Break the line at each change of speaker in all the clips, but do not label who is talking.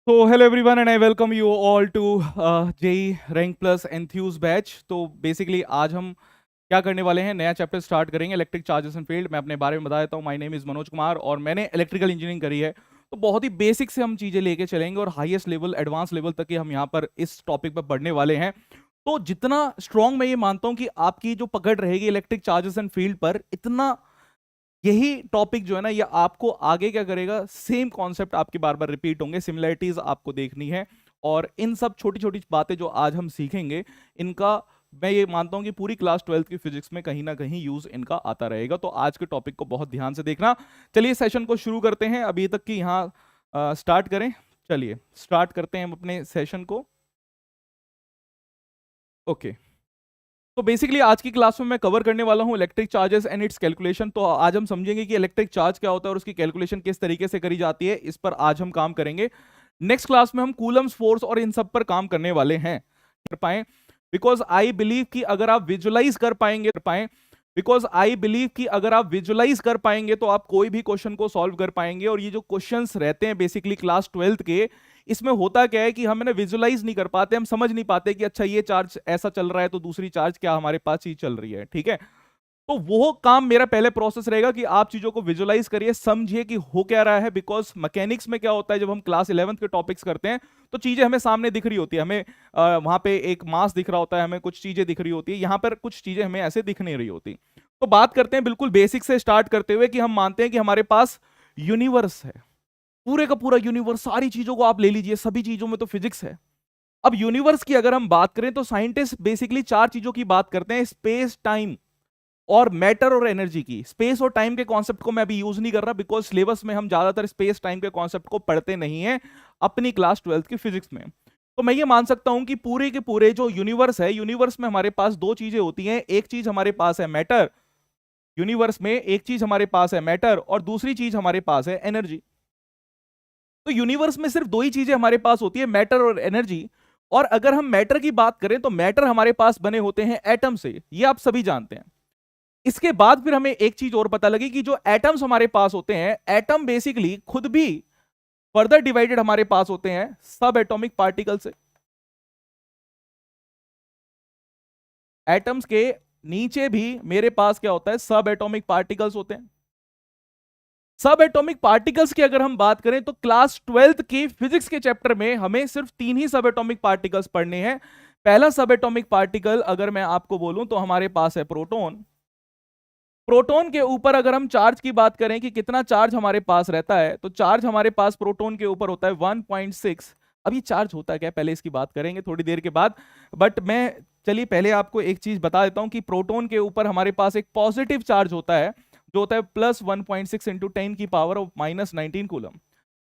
So hello everyone and I welcome you all to JEE Rank Plus Enthuse batch. तो basically आज हम क्या करने वाले हैं, नया चैप्टर स्टार्ट करेंगे इलेक्ट्रिक चार्जेस एंड फील्ड। मैं अपने बारे में बता देता हूँ, my name is Manoj Kumar और मैंने इलेक्ट्रिकल इंजीनियरिंग करी है। तो बहुत ही बेसिक से हम चीज़ें लेके चलेंगे और हाईएस्ट लेवल एडवांस लेवल तक की हम यहाँ पर इस टॉपिक पर पढ़ने वाले हैं। तो जितना स्ट्रॉन्ग मैं ये मानता हूँ कि आपकी जो पकड़ रहेगी इलेक्ट्रिक चार्जेस एंड फील्ड पर, इतना यही टॉपिक जो है ना, ये आपको आगे क्या करेगा, सेम कॉन्सेप्ट आपके बार बार रिपीट होंगे, सिमिलरिटीज आपको देखनी है। और इन सब छोटी छोटी बातें जो आज हम सीखेंगे, इनका मैं ये मानता हूं कि पूरी क्लास 12th की फिजिक्स में कहीं ना कहीं यूज इनका आता रहेगा। तो आज के टॉपिक को बहुत ध्यान से देखना। चलिए सेशन को शुरू करते हैं, अभी तक की यहाँ स्टार्ट करें। चलिए स्टार्ट करते हैं हम अपने सेशन को। ओके, तो बेसिकली आज की क्लास में मैं कवर करने वाला हूं electric charges and it's calculation. तो आज हम समझेंगे कि इलेक्ट्रिक चार्ज क्या होता है और उसकी कैलकुलेशन किस तरीके से करी जाती है, इस पर आज हम काम करेंगे। नेक्स्ट क्लास में हम कूलम्स फोर्स और इन सब पर काम करने वाले हैं, कर पाए। बिकॉज आई बिलीव कि अगर आप विजुअलाइज कर पाएंगे तो आप कोई भी क्वेश्चन को सॉल्व कर पाएंगे। और ये जो क्वेश्चंस रहते हैं बेसिकली क्लास 12th के, इसमें होता क्या है कि हम विजुअलाइज नहीं कर पाते, हम समझ नहीं पाते कि अच्छा ये चार्ज ऐसा चल रहा है तो दूसरी चार्ज क्या हमारे पास चीज चल रही है। ठीक है, तो वो काम मेरा पहले प्रोसेस रहेगा कि आप चीजों को विजुअलाइज करिए, समझिए कि हो क्या रहा है। बिकॉज मैकेनिक्स में क्या होता है, जब हम क्लास 11th के टॉपिक्स करते हैं तो चीजें हमें सामने दिख रही होती है, हमें वहां पे एक मास दिख रहा होता है, हमें कुछ चीजें दिख रही होती है, यहाँ पर कुछ चीजें हमें ऐसे दिख नहीं रही होती। तो बात करते हैं बिल्कुल बेसिक से स्टार्ट करते हुए कि हम मानते हैं कि हमारे पास यूनिवर्स है, पूरे का पूरा यूनिवर्स, सारी चीजों को आप ले लीजिए, सभी चीजों में तो फिजिक्स है। अब यूनिवर्स की अगर हम बात करें तो साइंटिस्ट बेसिकली चार चीजों की बात करते हैं, स्पेस, टाइम और मैटर और एनर्जी की। स्पेस और टाइम के कॉन्सेप्ट को मैं अभी यूज नहीं कर रहा, बिकॉज सिलेबस में हम ज्यादातर स्पेस टाइम के कॉन्सेप्ट को पढ़ते नहीं है अपनी क्लास 12th की फिजिक्स में। तो मैं ये मान सकता हूं कि पूरे के पूरे जो यूनिवर्स है, यूनिवर्स में हमारे पास दो चीजें होती हैं। एक चीज हमारे पास है मैटर, यूनिवर्स में एक चीज हमारे पास है मैटर और दूसरी चीज हमारे पास है एनर्जी। तो यूनिवर्स में सिर्फ दो ही चीजें हमारे पास होती है, मैटर और एनर्जी। और अगर हम मैटर की बात करें तो मैटर हमारे पास बने होते हैं एटम से, ये आप सभी जानते हैं। इसके बाद फिर हमें एक चीज और पता लगी कि जो एटम्स हमारे पास होते हैं, एटम बेसिकली खुद भी फर्दर डिवाइडेड हमारे पास होते हैं सब एटॉमिक पार्टिकल से। एटम्स के नीचे भी मेरे पास क्या होता है, सब एटॉमिक पार्टिकल्स होते हैं। सब एटॉमिक पार्टिकल्स की अगर हम बात करें तो क्लास 12th की फिजिक्स के चैप्टर में हमें सिर्फ तीन ही सब एटॉमिक पार्टिकल्स पढ़ने हैं। पहला सब एटॉमिक पार्टिकल अगर मैं आपको बोलूं तो हमारे पास है प्रोटॉन। प्रोटॉन के ऊपर अगर हम चार्ज की बात करें कि कितना चार्ज हमारे पास रहता है, तो चार्ज हमारे पास प्रोटॉन के ऊपर होता है 1.6। अब ये चार्ज होता क्या है, पहले इसकी बात करेंगे थोड़ी देर के बाद। बट मैं चलिए पहले आपको एक चीज बता देता हूं कि प्रोटॉन के ऊपर हमारे पास एक पॉजिटिव चार्ज होता है, जो होता है +1.6 इंटू 10⁻⁻19 कूलम।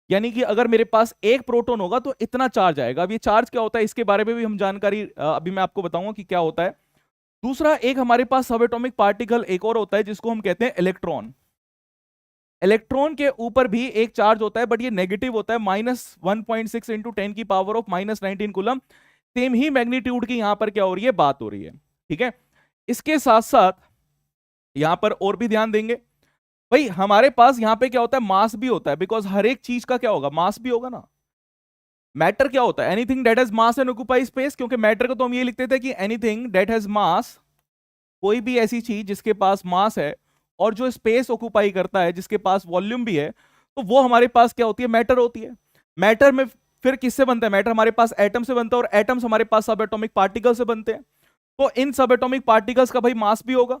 यानी कि अगर मेरे पास एक प्रोटॉन होगा तो इतना चार्ज आएगा। अब ये चार्ज क्या होता है, इसके बारे में भी हम जानकारी अभी मैं आपको बताऊंगा कि क्या होता है। दूसरा, एक हमारे पास सब एटॉमिक पार्टिकल एक और होता है जिसको हम कहते हैं इलेक्ट्रॉन। इलेक्ट्रॉन के ऊपर भी एक चार्ज होता है, बट ये नेगेटिव होता है, -1.6 इंटू 10⁻⁻19 कूलम। सेम ही मैग्नीट्यूड की यहां पर क्या हो रही है, बात हो रही है। ठीक है, इसके साथ साथ यहां पर और भी ध्यान देंगे भाई, हमारे पास यहां पे क्या होता है, मास भी होता है। बिकॉज हर एक चीज का क्या होगा, मास भी होगा ना। मैटर क्या होता है, anything that has mass and occupy space. क्योंकि मैटर को तो हम ये लिखते थे कि एनीथिंग दैट हैज मास, कोई भी ऐसी चीज जिसके पास मास है और जो स्पेस ऑक्यूपाई करता है, जिसके पास वॉल्यूम भी है, तो वो हमारे पास क्या होती है, मैटर होती है। मैटर में फिर किससे बनता है, मैटर हमारे पास एटम से बनता है और एटम्स हमारे पास सब एटॉमिक पार्टिकल से बनते हैं। तो इन सब एटॉमिक पार्टिकल्स का भाई मास भी होगा।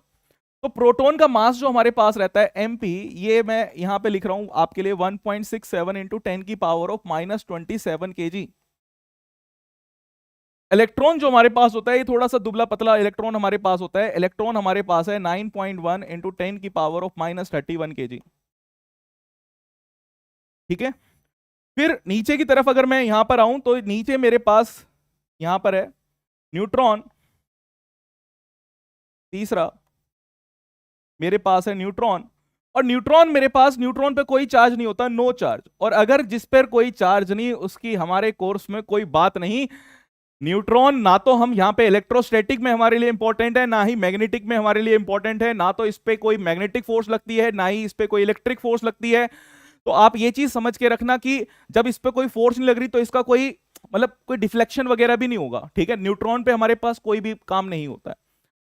तो प्रोटॉन का मास जो हमारे पास रहता है mp, ये मैं यहां पे लिख रहा हूं आपके लिए 1.67 इंटू 10⁻⁻27 kg। इलेक्ट्रॉन जो हमारे पास होता है, ये थोड़ा सा दुबला पतला इलेक्ट्रॉन हमारे पास होता है। इलेक्ट्रॉन हमारे पास है 9.1 इंटू 10⁻⁻31 kg। ठीक है, फिर नीचे की तरफ अगर मैं यहां पर आऊं तो नीचे मेरे पास यहां पर है न्यूट्रॉन। तीसरा मेरे पास है न्यूट्रॉन। और न्यूट्रॉन मेरे पास, न्यूट्रॉन पे कोई चार्ज नहीं होता, नो चार्ज। और अगर जिस पर कोई चार्ज नहीं, उसकी हमारे कोर्स में कोई बात नहीं। न्यूट्रॉन ना तो हम यहां पे इलेक्ट्रोस्टैटिक में हमारे लिए इंपॉर्टेंट है, ना ही मैग्नेटिक में हमारे लिए इंपॉर्टेंट है। ना तो इस पे कोई मैग्नेटिक फोर्स लगती है, ना ही इस पे कोई इलेक्ट्रिक फोर्स लगती है। तो आप ये चीज समझ के रखना कि जब इस पे कोई फोर्स नहीं लग रही तो इसका कोई मतलब कोई डिफ्लेक्शन वगैरह भी नहीं होगा, ठीक है। न्यूट्रॉन पे हमारे पास कोई भी काम नहीं होता है।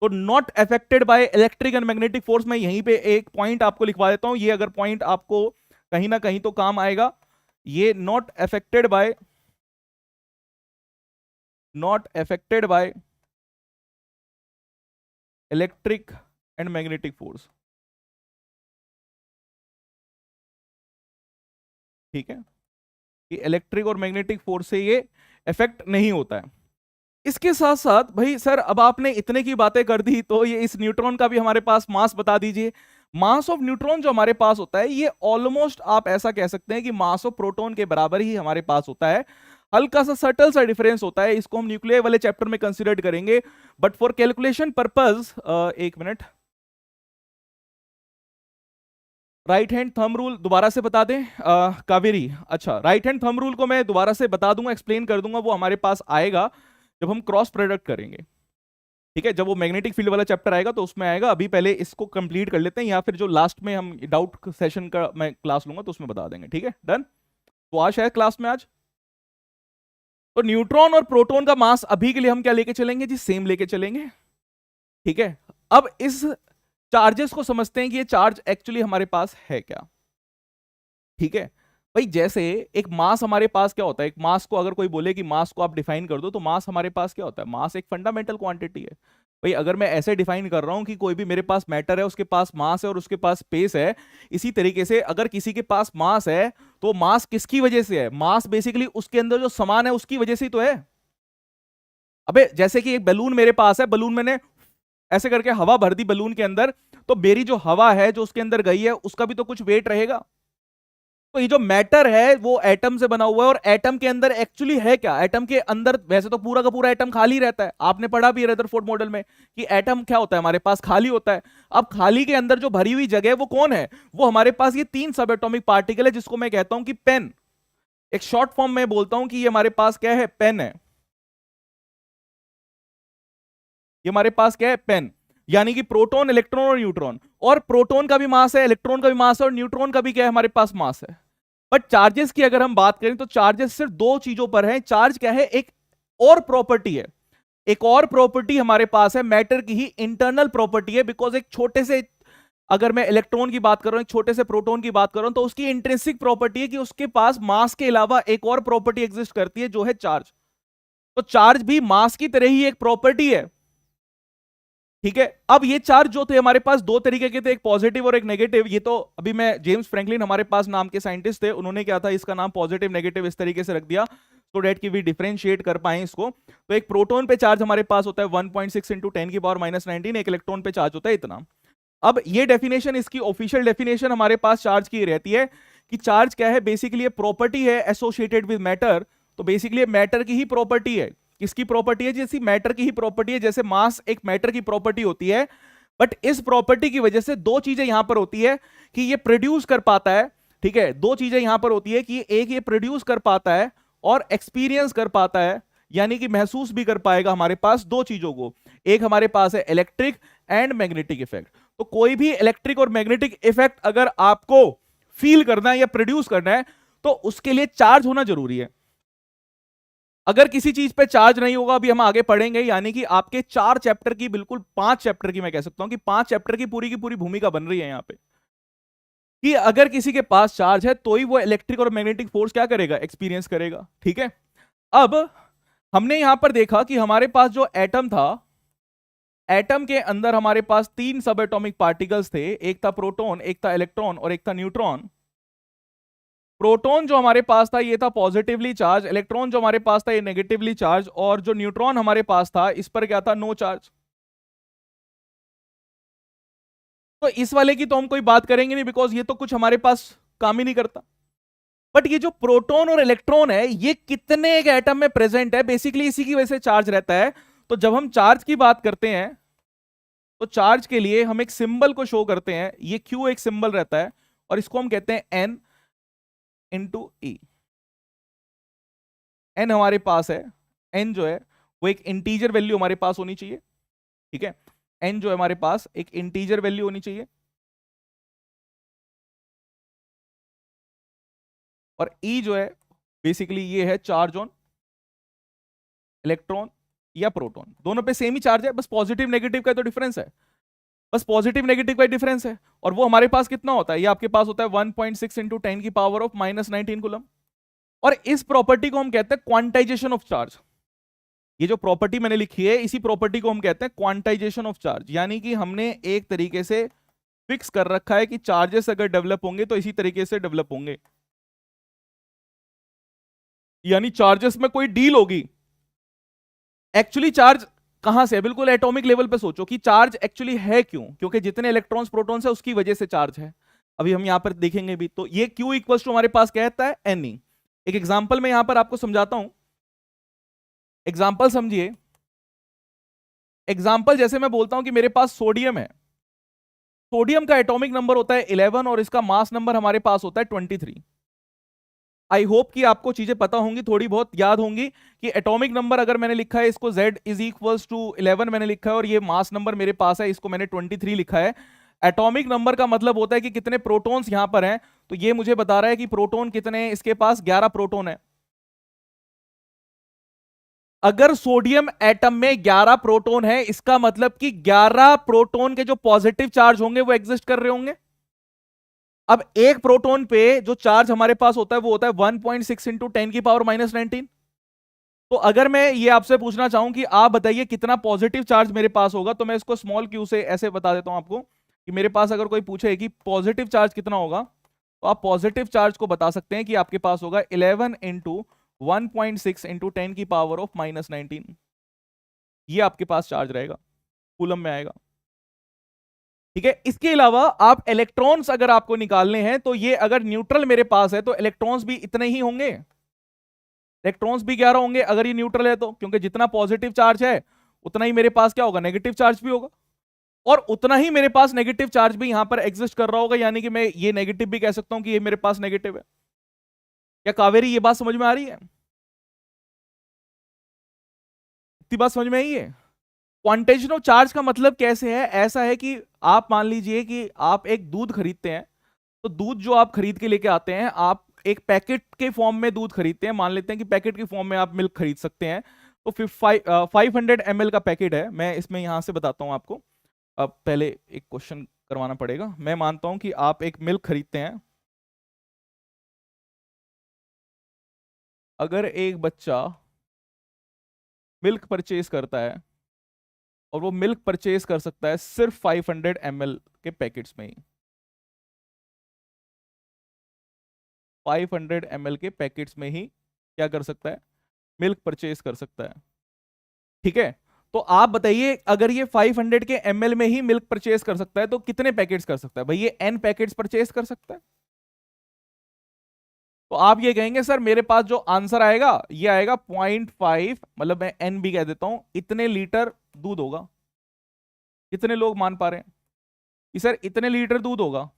तो not affected by electric and magnetic force, मैं यहीं पे एक पॉइंट आपको लिखवा देता हूं, ये अगर पॉइंट आपको कहीं ना कहीं तो काम आएगा। ये not affected by electric and magnetic force, ठीक है, कि इलेक्ट्रिक और मैग्नेटिक फोर्स से ये इफेक्ट नहीं होता है। इसके साथ साथ भाई सर अब आपने इतने की बातें कर दी तो ये इस न्यूट्रॉन का भी हमारे पास मास बता दीजिए। मास ऑफ न्यूट्रॉन जो हमारे पास होता है ये ऑलमोस्ट आप ऐसा कह सकते हैं कि मास ऑफ प्रोटॉन के बराबर ही हमारे पास होता है। हल्का सा सटल सा डिफरेंस होता है, इसको हम न्यूक्लियर वाले चैप्टर में कंसीडर करेंगे, बट फॉर कैलकुलेशन पर्पज, एक minute, right hand thumb rule दोबारा से बता दें कावेरी। अच्छा, राइट हैंड थंब रूल को मैं दोबारा से बता दूंगा, एक्सप्लेन कर दूंगा, वो हमारे पास आएगा जब हम क्रॉस प्रोडक्ट करेंगे, ठीक है। जब वो मैग्नेटिक फील्ड वाला चैप्टर आएगा तो उसमें आएगा, अभी पहले इसको कंप्लीट कर लेते हैं, या फिर जो लास्ट में हम डाउट सेशन का मैं क्लास लूंगा तो उसमें बता देंगे, ठीक है। डन। तो आज है क्लास में आज तो न्यूट्रॉन और प्रोटॉन का मास अभी के लिए हम क्या लेके चलेंगे जी, सेम लेके चलेंगे, ठीक है। अब इस चार्जेस को समझते हैं कि ये चार्ज एक्चुअली हमारे पास है क्या, ठीक है। भाई जैसे एक मास हमारे पास क्या होता है, एक मास को अगर कोई बोले कि मास को आप डिफाइन कर दो, तो मास हमारे पास क्या होता है, मास एक फंडामेंटल क्वांटिटी है। भाई अगर मैं ऐसे डिफाइन कर रहा हूं कि कोई भी मेरे पास मैटर है, उसके पास मास है और उसके पास स्पेस है, इसी तरीके से अगर किसी के पास मास है तो मास किसकी वजह से है, मास बेसिकली उसके अंदर जो सामान है उसकी वजह से ही तो है। अबे जैसे कि एक बैलून मेरे पास है, बैलून मैंने ऐसे करके हवा भर दी बैलून के अंदर, तो मेरी जो हवा है जो उसके अंदर गई है उसका भी तो कुछ वेट रहेगा। तो ये जो मैटर है वो एटम से बना हुआ है, और एटम के अंदर एक्चुअली है क्या, एटम के अंदर वैसे तो पूरा का पूरा एटम खाली रहता है, आपने पढ़ा भी है रदरफोर्ड मॉडल में कि एटम क्या होता है, हमारे पास खाली होता है। अब खाली के अंदर जो भरी हुई जगह है वो कौन है, वो हमारे पास ये 3 सब एटॉमिक पार्टिकल है, जिसको मैं कहता हूं कि पेन। एक शॉर्ट फॉर्म में बोलता हूं कि ये हमारे पास क्या है, पेन है। ये हमारे पास क्या है, पेन। यानी कि प्रोटॉन, इलेक्ट्रॉन और न्यूट्रॉन, और प्रोटॉन का भी मास है, इलेक्ट्रॉन का भी मास है, और न्यूट्रॉन का भी क्या है हमारे पास मास है। बट चार्जेस की अगर हम बात करें तो चार्जेस सिर्फ 2 चीजों पर है। चार्ज क्या है, एक और प्रॉपर्टी है, एक और प्रॉपर्टी हमारे पास है, मैटर की ही इंटरनल प्रॉपर्टी है। बिकॉज एक छोटे से, अगर मैं इलेक्ट्रॉन की बात कर रहा हूं, एक छोटे से प्रोटॉन की बात कर रहा हूं, तो उसकी इंट्रिंसिक प्रॉपर्टी है कि उसके पास मास के अलावा एक और प्रॉपर्टी एग्जिस्ट करती है जो है चार्ज। तो चार्ज भी मास की तरह ही एक प्रॉपर्टी है, ठीक है। अब ये चार्ज जो थे हमारे पास 2 तरीके के थे, एक पॉजिटिव और एक नेगेटिव। ये तो अभी मैं जेम्स फ्रैंकलिन हमारे पास नाम के साइंटिस्ट थे, उन्होंने क्या था इसका नाम पॉजिटिव नेगेटिव इस तरीके से रख दिया सो डेट कि वी डिफरेंशिएट कर पाए इसको। तो एक प्रोटॉन पे चार्ज हमारे पास होता है 1.6 इंटू 10⁻⁻⁹, एक इलेक्ट्रॉन पे चार्ज होता है इतना। अब ये डेफिनेशन, इसकी ऑफिशियल डेफिनेशन हमारे पास चार्ज की रहती है कि चार्ज क्या है, बेसिकली प्रॉपर्टी है एसोसिएटेड विद मैटर। तो बेसिकली मैटर की ही प्रॉपर्टी है, किसकी प्रॉपर्टी है, जैसी मैटर की ही प्रॉपर्टी है, जैसे मास एक मैटर की प्रॉपर्टी होती है। बट इस प्रॉपर्टी की वजह से 2 चीजें यहां पर होती है कि ये प्रोड्यूस कर पाता है, ठीक है। 2 चीजें यहां पर होती है कि एक ये प्रोड्यूस कर पाता है और एक्सपीरियंस कर पाता है, यानी कि महसूस भी कर पाएगा हमारे पास 2 चीजों को। एक हमारे पास है इलेक्ट्रिक एंड मैग्नेटिक इफेक्ट। तो कोई भी इलेक्ट्रिक और मैग्नेटिक इफेक्ट अगर आपको फील करना है या प्रोड्यूस करना है तो उसके लिए चार्ज होना जरूरी है। अगर किसी चीज पे चार्ज नहीं होगा, अभी हम आगे पढ़ेंगे, यानी कि आपके 4 चैप्टर की, बिल्कुल 5 चैप्टर की, मैं कह सकता हूं कि 5 चैप्टर की पूरी भूमिका बन रही है यहां पे, कि अगर किसी के पास चार्ज है तो ही वो इलेक्ट्रिक और मैग्नेटिक फोर्स क्या करेगा, एक्सपीरियंस करेगा, ठीक है। अब हमने यहां पर देखा कि हमारे पास जो एटम था, एटम के अंदर हमारे पास 3 सब एटॉमिक पार्टिकल्स थे, एक था प्रोटॉन, एक था इलेक्ट्रॉन और एक था न्यूट्रॉन। प्रोटॉन जो हमारे पास था ये था पॉजिटिवली चार्ज, इलेक्ट्रॉन जो हमारे पास था ये नेगेटिवली चार्ज, और जो न्यूट्रॉन हमारे पास था इस पर क्या था, नो चार्ज। तो इस वाले की तो हम कोई बात करेंगे नहीं, बिकॉज ये तो कुछ हमारे पास काम ही नहीं करता। बट ये जो प्रोटॉन और इलेक्ट्रॉन है ये कितने एक एटम में प्रेजेंट है, बेसिकली इसी की वजह से चार्ज रहता है। तो जब हम चार्ज की बात करते हैं तो चार्ज के लिए हम एक सिंबल को शो करते हैं, ये क्यू एक सिंबल रहता है, और इसको हम कहते हैं एन इंटू ई। एन हमारे पास है, एन जो है वो एक इंटीजर वैल्यू हमारे पास होनी चाहिए, ठीक है। एन जो है हमारे पास एक इंटीजर वैल्यू होनी चाहिए। और ई जो है बेसिकली ये है चार्ज ऑन इलेक्ट्रॉन या प्रोटॉन, दोनों पे सेम ही चार्ज है, बस पॉजिटिव नेगेटिव का तो डिफरेंस है, बस पॉजिटिव नेगेटिव का डिफरेंस है। और वो हमारे पास कितना होता है, ये आपके पास होता है 1.6 इंटू 10 की पावर ऑफ -19 कूलम। और इस प्रॉपर्टी को हम कहते हैं क्वांटाइजेशन ऑफ चार्ज। ये जो प्रॉपर्टी मैंने लिखी है इसी प्रॉपर्टी को हम कहते हैं क्वांटाइजेशन ऑफ चार्ज, यानी कि हमने एक तरीके से फिक्स कर रखा है कि चार्जेस अगर डेवलप होंगे तो इसी तरीके से डेवलप होंगे, यानी चार्जेस में कोई डील होगी। एक्चुअली चार्ज कहां से है, बिल्कुल एटॉमिक लेवल पे सोचो कि चार्ज एक्चुअली है क्यों, क्योंकि जितने इलेक्ट्रॉन्स प्रोटॉन्स है उसकी वजह से चार्ज है। अभी हम यहां पर देखेंगे भी, तो ये Q इक्वल्स टू हमारे पास कहता है N E। एक एग्जांपल मैं यहां पर आपको समझाता हूं, एग्जांपल समझिए। एग्जांपल जैसे मैं बोलता हूं कि मेरे पास सोडियम है, सोडियम का एटॉमिक नंबर होता है 11 और इसका मास नंबर हमारे पास होता है 23। आई होप कि आपको चीजें पता होंगी, थोड़ी बहुत याद होंगी कि एटॉमिक नंबर अगर मैंने लिखा है इसको Z इज इक्वल्स टू 11 मैंने लिखा है, और ये मास नंबर मेरे पास है इसको मैंने 23 लिखा है। एटॉमिक नंबर का मतलब होता है कि कितने प्रोटॉन्स यहां पर हैं, तो ये मुझे बता रहा है कि प्रोटॉन कितने हैं, इसके पास 11 प्रोटॉन है। अगर सोडियम एटम में 11 प्रोटॉन है इसका मतलब कि 11 प्रोटॉन के जो पॉजिटिव चार्ज होंगे वो एग्जिस्ट कर रहे होंगे। अब एक प्रोटॉन पे जो चार्ज हमारे पास होता है वो होता है 1.6 इंटू 10 की पावर -19। तो अगर मैं ये आपसे पूछना चाहूं कि आप बताइए कितना पॉजिटिव चार्ज मेरे पास होगा, तो मैं इसको स्मॉल क्यू से ऐसे बता देता हूं आपको कि मेरे पास अगर कोई पूछे कि पॉजिटिव चार्ज कितना होगा, तो आप पॉजिटिव चार्ज को बता सकते हैं कि आपके पास होगा 11 इंटू 1.6 इंटू 10 की पावर ऑफ -19। ये आपके पास चार्ज रहेगा, कूलम में आएगा। ठीक है, इसके अलावा आप इलेक्ट्रॉन्स अगर आपको निकालने हैं तो ये अगर न्यूट्रल मेरे पास है तो इलेक्ट्रॉन्स भी इतने ही होंगे, इलेक्ट्रॉन्स भी 11 होंगे अगर ये न्यूट्रल है तो, क्योंकि जितना पॉजिटिव चार्ज है उतना ही मेरे पास क्या होगा, नेगेटिव चार्ज भी होगा, और उतना ही मेरे पास नेगेटिव चार्ज भी यहां पर एग्जिस्ट कर रहा होगा, यानी कि मैं ये नेगेटिव भी कह सकता हूं कि ये मेरे पास नेगेटिव है। क्या कावेरी ये बात समझ में आ रही है, इतनी बात समझ में आई है? क्वांटाइजेशन ऑफ चार्ज का मतलब कैसे है, ऐसा है कि आप मान लीजिए कि आप एक दूध खरीदते हैं, तो दूध जो आप खरीद के लेके आते हैं, आप एक पैकेट के फॉर्म में दूध खरीदते हैं, मान लेते हैं कि पैकेट के फॉर्म में आप मिल्क खरीद सकते हैं, तो 500 ml का पैकेट है। मैं इसमें यहां से बताता हूं आपको, अब पहले एक क्वेश्चन करवाना पड़ेगा। मैं मानता हूं कि आप एक मिल्क खरीदते हैं, अगर एक बच्चा मिल्क परचेज करता है और वो मिल्क परचेज कर सकता है सिर्फ 500 ml के पैकेट्स में ही, 500 ml के पैकेट्स में ही क्या कर सकता है, मिल्क परचेज कर सकता है। ठीक है, तो आप बताइए अगर ये 500 के ml में ही मिल्क परचेज कर सकता है तो कितने पैकेट्स कर सकता है, भाई ये n पैकेट्स परचेज कर सकता है। तो आप ये कहेंगे सर मेरे पास जो आंसर आएगा ये आएगा 0.5, मतलब मैं n भी कह देता हूं, इतने लीटर दूध होगा। कितने लोग मान पा रहे हैं कि सर इतने लीटर दूध होगा?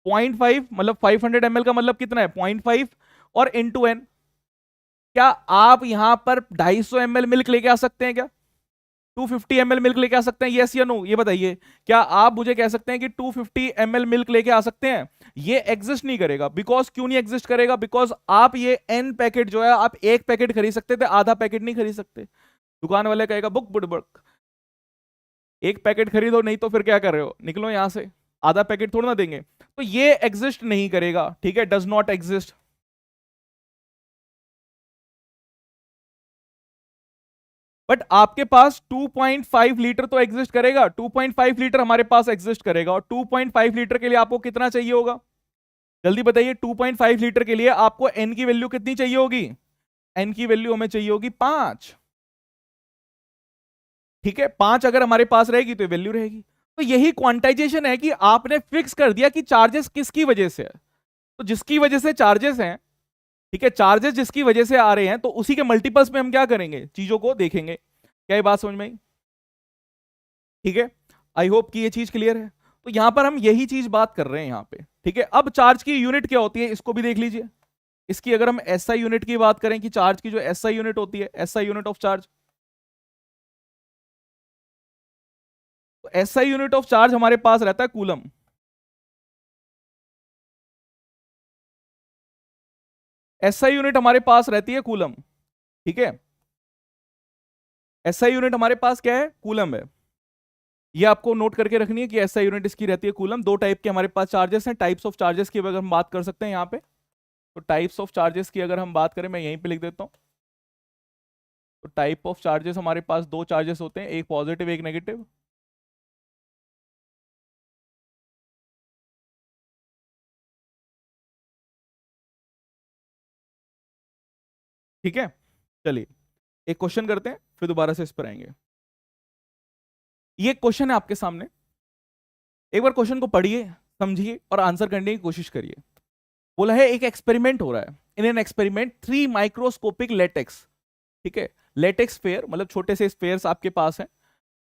0.5 मतलब 500 ml का मतलब कितना है, 0.5 और इंटू n। क्या आप यहां पर 250 ml मिल्क लेके आ सकते हैं क्या, 250 ml मिल्क लेके आ सकते हैं, यस या नो, ये बताइए। क्या आप मुझे कह सकते हैं कि 250 ml मिल्क लेके आ सकते हैं? ये एग्जिस्ट नहीं करेगा। बिकॉज क्यों नहीं एग्जिस्ट करेगा, बिकॉज आप ये n पैकेट जो है, आप एक पैकेट खरीद सकते थे, आधा पैकेट नहीं खरीद सकते। दुकान वाले कहेगा बुक बुड बुक, एक पैकेट खरीदो नहीं तो फिर क्या कर रहे हो, निकलो यहां से, आधा पैकेट थोड़ा ना देंगे। तो ये एग्जिस्ट नहीं करेगा, ठीक है, डज नॉट एग्जिस्ट। बट आपके पास 2.5 लीटर तो एग्जिस्ट करेगा, 2.5 लीटर हमारे पास एग्जिस्ट करेगा, और 2.5 लीटर के लिए आपको कितना चाहिए होगा, जल्दी बताइए। 2.5 लीटर के लिए आपको n की वैल्यू कितनी चाहिए होगी, n की वैल्यू हमें चाहिए होगी 5। ठीक है, 5 अगर हमारे पास रहेगी तो वैल्यू रहेगी। तो यही क्वांटाइजेशन है कि आपने फिक्स कर दिया कि चार्जेस किसकी वजह से है, तो जिसकी वजह से चार्जेस हैं, ठीक है, चार्जेस जिसकी वजह से आ रहे हैं तो उसी के मल्टीपल्स में हम क्या करेंगे, चीजों को देखेंगे। क्या ये बात समझ में आई? ठीक है, आई होप कि ये चीज क्लियर है। तो यहां पर हम यही चीज बात कर रहे हैं यहां पे। ठीक है, अब चार्ज की यूनिट क्या होती है इसको भी देख लीजिए। इसकी अगर हम एसआई यूनिट की बात करें कि चार्ज की जो एसआई यूनिट होती है, एसआई यूनिट ऑफ चार्ज, तो एसआई यूनिट ऑफ चार्ज हमारे पास रहता है कूलम। एसआई यूनिट हमारे पास रहती है कूलम, ठीक है। एसआई यूनिट हमारे पास क्या है, कूलम है। ये आपको नोट करके रखनी है कि एसआई यूनिट इसकी रहती है कूलम। दो टाइप के हमारे पास चार्जेस हैं। टाइप्स ऑफ चार्जेस की अगर हम बात कर सकते हैं यहाँ पे, तो टाइप्स ऑफ चार्जेस की अगर हम बात करें, मैं यहीं पे लिख देता हूं। तो टाइप ऑफ चार्जेस हमारे पास दो चार्जेस होते हैं, एक पॉजिटिव एक नेगेटिव। ठीक है, चलिए एक क्वेश्चन करते हैं, फिर दोबारा से इस पर आएंगे। ये क्वेश्चन है आपके सामने, एक बार क्वेश्चन को पढ़िए, समझिए और आंसर करने की कोशिश करिए। बोला है एक एक्सपेरिमेंट हो रहा है। In an experiment 3 microscopic latex, ठीक है, लेटेक्स स्फेयर मतलब छोटे से स्फेयर्स आपके पास हैं,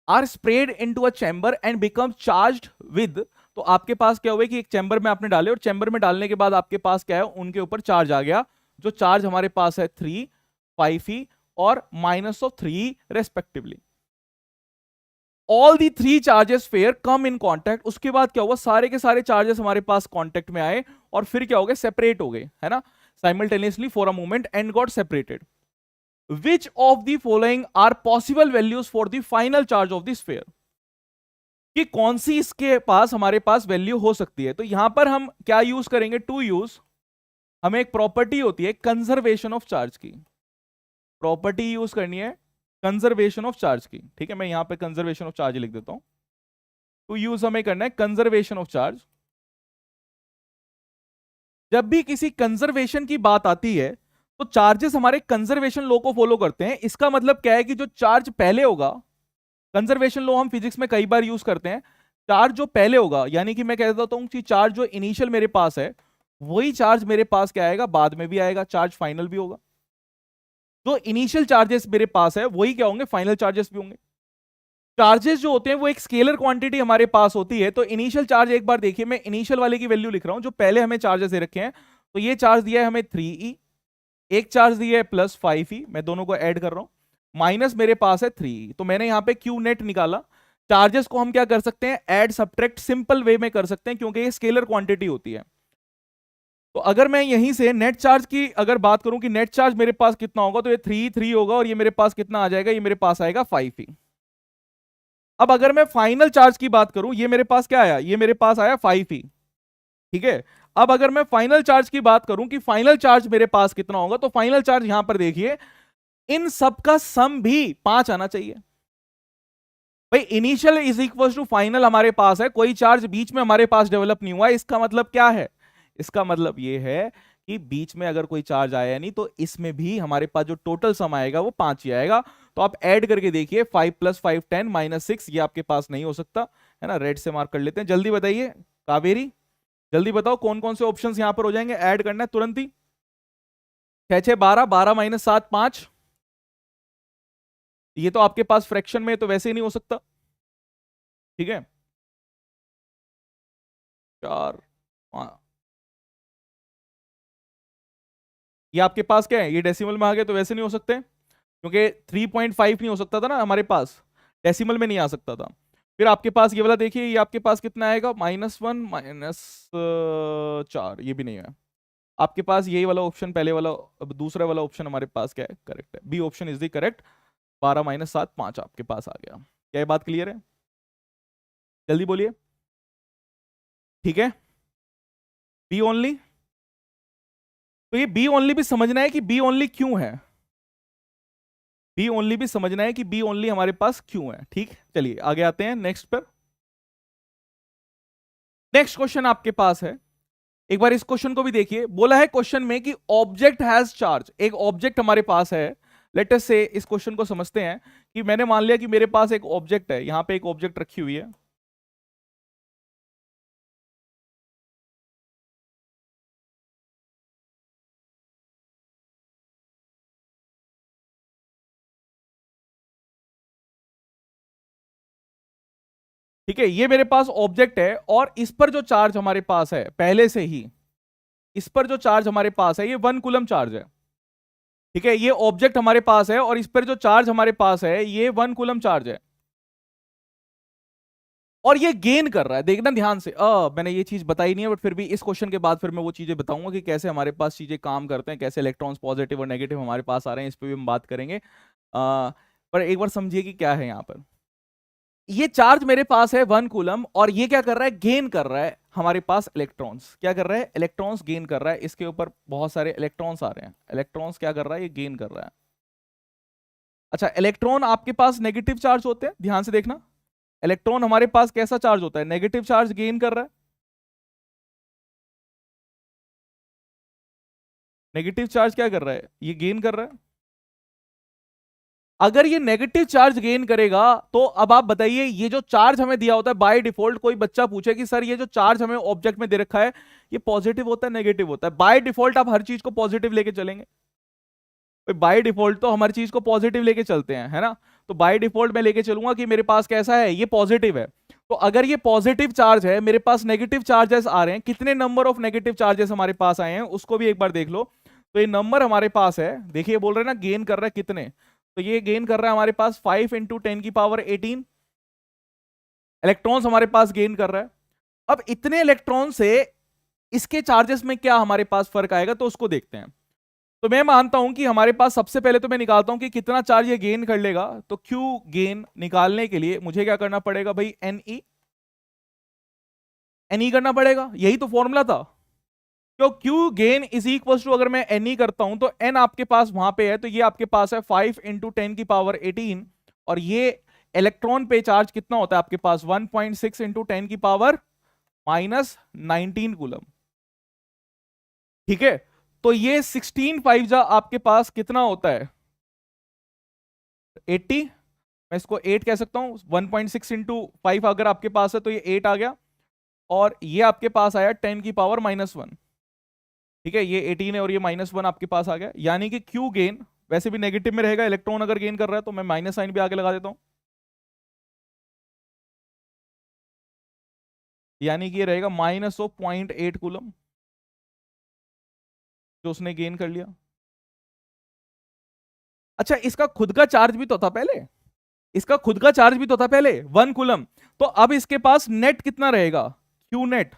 are spread into a chamber and become charged with. तो आपके पास क्या हुआ कि एक चैम्बर में आपने डाले और चैम्बर में डालने के बाद आपके पास क्या है, उनके ऊपर चार्ज आ गया। जो चार्ज हमारे पास है 3, 5e और -3 respectively. All the 3 charges fair come in contact. उसके बाद क्या हुआ, सारे के सारे चार्जेस हमारे पास कॉन्टैक्ट में आए और फिर क्या हो गए, सेपरेट हो गए, है ना, simultaneously for a moment and got separated. Which of the following are possible values for the final charge of the sphere. कि कौन सी इसके पास हमारे पास वैल्यू हो सकती है। तो यहां पर हम क्या यूज करेंगे, टू यूज, हमें एक प्रॉपर्टी होती है कंजर्वेशन ऑफ चार्ज की, प्रॉपर्टी यूज करनी है कंजर्वेशन ऑफ चार्ज की, ठीक है। मैं यहां पे कंजर्वेशन ऑफ चार्ज लिख देता हूं। टू यूज हमें करना है कंजर्वेशन ऑफ चार्ज। जब भी किसी कंजर्वेशन की बात आती है तो चार्जेस हमारे कंजर्वेशन लॉ को फॉलो करते हैं। इसका मतलब क्या है कि जो चार्ज पहले होगा, कंजर्वेशन लॉ हम फिजिक्स में कई बार यूज करते हैं, चार्ज जो पहले होगा, यानी कि मैं कह देता हूं कि चार्ज जो इनिशियल मेरे पास है वही चार्ज मेरे पास क्या आएगा, बाद में भी आएगा, चार्ज फाइनल भी होगा। जो इनिशियल चार्जेस मेरे पास है वही क्या होंगे, फाइनल चार्जेस भी होंगे। चार्जेस जो होते हैं वो एक स्केलर क्वांटिटी हमारे पास होती है। तो इनिशियल चार्ज, एक बार देखिए मैं इनिशियल वाले की वैल्यू लिख रहा हूं, जो पहले हमें चार्जेस दे रखे हैं। तो ये चार्ज दिया है हमें 3e, एक चार्ज दिया है +5e, मैं दोनों को ऐड कर रहा हूं, माइनस मेरे पास है 3e। तो मैंने यहां पे क्यू नेट निकाला। चार्जेस को हम क्या कर सकते हैं, ऐड सब्ट्रैक्ट सिंपल वे में कर सकते हैं, क्योंकि ये स्केलर क्वांटिटी होती है। तो अगर मैं यहीं से नेट चार्ज की अगर बात करूं कि नेट चार्ज मेरे पास कितना होगा, तो ये 3 होगा और ये मेरे पास कितना आ जाएगा, ये मेरे पास आएगा 5e। अब अगर मैं फाइनल चार्ज की बात करूं, ये मेरे पास क्या आया, ये मेरे पास आया 5e, ठीक है। अब अगर मैं फाइनल चार्ज की बात करूं कि फाइनल चार्ज मेरे पास कितना होगा, तो फाइनल चार्ज यहां पर देखिए, इन सब का सम भी 5 आना चाहिए। भाई initial is equal to final हमारे पास है, कोई चार्ज बीच में हमारे पास डेवलप नहीं हुआ। इसका मतलब क्या है, इसका मतलब ये है कि बीच में अगर कोई चार्ज आया नहीं, तो इसमें भी हमारे पास जो टोटल सम आएगा वो 5 ही आएगा। तो आप ऐड करके देखिए, 5 + 5 10 -6, ये आपके पास नहीं हो सकता, है ना। रेड से मार्क कर लेते हैं। जल्दी बताइए कावेरी, जल्दी बताओ कौन कौन से ऑप्शंस यहां पर हो जाएंगे, ऐड करना है तुरंत ही। 6 6 12, 12 - 7 5, ये तो आपके पास फ्रैक्शन में तो वैसे ही नहीं हो सकता, ठीक है। 4 5, ये आपके पास क्या है, ये डेसिमल में आ गए तो वैसे नहीं हो सकते, क्योंकि 3.5 नहीं हो सकता था ना हमारे पास, डेसिमल में नहीं आ सकता था। फिर आपके पास ये वाला देखिए, ये आपके पास कितना आएगा, -1 -4, ये भी नहीं है आपके पास। यही वाला ऑप्शन पहले वाला, अब दूसरा वाला ऑप्शन हमारे पास क्या है, करेक्ट है, B option is the correct. 12 - 7 5 आपके पास आ गया। क्या ये बात क्लियर है, जल्दी बोलिए, ठीक है। बी ओनली, तो ये बी ओनली भी समझना है कि बी ओनली क्यों है, बी ओनली भी समझना है कि बी ओनली हमारे पास क्यों है, ठीक। चलिए आगे आते हैं नेक्स्ट पर। नेक्स्ट क्वेश्चन आपके पास है, एक बार इस क्वेश्चन को भी देखिए। बोला है क्वेश्चन में कि ऑब्जेक्ट हैज चार्ज, एक ऑब्जेक्ट हमारे पास है। लेट अस से इस क्वेश्चन को समझते हैं कि मैंने मान लिया कि मेरे पास एक ऑब्जेक्ट है, यहां पे एक ऑब्जेक्ट रखी हुई है, ठीक है। ये मेरे पास ऑब्जेक्ट है और इस पर जो चार्ज हमारे पास है पहले से ही, इस पर जो चार्ज हमारे पास है ये 1 कूलम चार्ज है, ठीक है। ये ऑब्जेक्ट हमारे पास है और इस पर जो चार्ज हमारे पास है ये 1 कूलम चार्ज है। और ये गेन कर रहा है, देखना ध्यान से। मैंने ये चीज बताई नहीं है, बट फिर भी इस क्वेश्चन के बाद फिर मैं वो चीजें बताऊंगा कि कैसे हमारे पास चीजें काम करते हैं, कैसे इलेक्ट्रॉन्स पॉजिटिव और नेगेटिव हमारे पास आ रहे हैं, इस पे भी हम बात करेंगे। पर एक बार समझिए कि क्या है यहाँ पर। ये चार्ज मेरे पास है 1 कूलम, और ये क्या कर रहा है, गेन कर रहा है हमारे पास इलेक्ट्रॉन्स। क्या कर रहा है, इलेक्ट्रॉन्स गेन कर रहा है। इसके ऊपर बहुत सारे इलेक्ट्रॉन्स आ रहे हैं, इलेक्ट्रॉन्स क्या कर रहा है, ये गेन कर रहा है। अच्छा, इलेक्ट्रॉन आपके पास नेगेटिव चार्ज होते हैं, ध्यान से देखना। इलेक्ट्रॉन हमारे पास कैसा चार्ज होता है, नेगेटिव चार्ज गेन कर रहा है। नेगेटिव चार्ज क्या कर रहा है, ये गेन कर रहा है। अगर ये नेगेटिव चार्ज गेन करेगा तो अब आप बताइए, ये जो चार्ज हमें दिया होता है बाय डिफॉल्ट, कोई बच्चा पूछे कि सर ये जो चार्ज हमें ऑब्जेक्ट में दे रखा है, ये पॉजिटिव होता है नेगेटिव होता है, बाय डिफॉल्ट आप हर चीज को पॉजिटिव लेके चलेंगे। बाय डिफॉल्ट तो हमारी चीज को पॉजिटिव लेके चलते हैं, है ना। तो बाय डिफॉल्ट मैं लेके चलूंगा कि मेरे पास कैसा है, ये पॉजिटिव है। तो अगर ये पॉजिटिव चार्ज है, मेरे पास नेगेटिव चार्जेस आ रहे हैं, कितने नंबर ऑफ नेगेटिव चार्जेस हमारे पास आए हैं उसको भी एक बार देख लो। तो ये नंबर हमारे पास है, देखिए बोल रहे हैं ना गेन कर रहा है कितने, तो ये गेन कर रहा है हमारे पास 5 × 10⁻18 इलेक्ट्रॉन्स हमारे पास गेन कर रहा है। अब इतने इलेक्ट्रॉन से इसके चार्जेस में क्या हमारे पास फर्क आएगा, तो उसको देखते हैं। तो मैं मानता हूं कि हमारे पास सबसे पहले तो मैं निकालता हूं कि कितना चार्ज ये गेन कर लेगा। तो क्यू गेन निकालने के लिए मुझे क्या करना पड़ेगा भाई, एनई करना पड़ेगा, यही तो फॉर्मूला था। तो Q gain is equal to, अगर मैं एनई करता हूं तो एन आपके पास वहां पे है, तो ये आपके पास है 5 × 10⁻18, और ये इलेक्ट्रॉन पे चार्ज कितना होता है आपके पास, 1.6 × 10⁻−19 कूलम। ठीक है, तो ये 16 5 जा आपके पास कितना होता है, 80। मैं इसको 8 कह सकता हूं, 1.6 × 5 अगर आपके पास है तो ये 8 आ गया, और ये आपके पास आया 10⁻−1। ठीक है, ये 18 है और ये -1 आपके पास आ गया, यानी कि क्यू गेन वैसे भी नेगेटिव में रहेगा, इलेक्ट्रॉन अगर गेन कर रहा है, तो मैं माइनस साइन भी आगे लगा देता हूं, यानी कि ये रहेगा -0.8 कूलम जो उसने गेन कर लिया। अच्छा, इसका खुद का चार्ज भी तो था पहले, इसका खुद का चार्ज भी तो था पहले 1 कूलम। तो अब इसके पास नेट कितना रहेगा, क्यू नेट।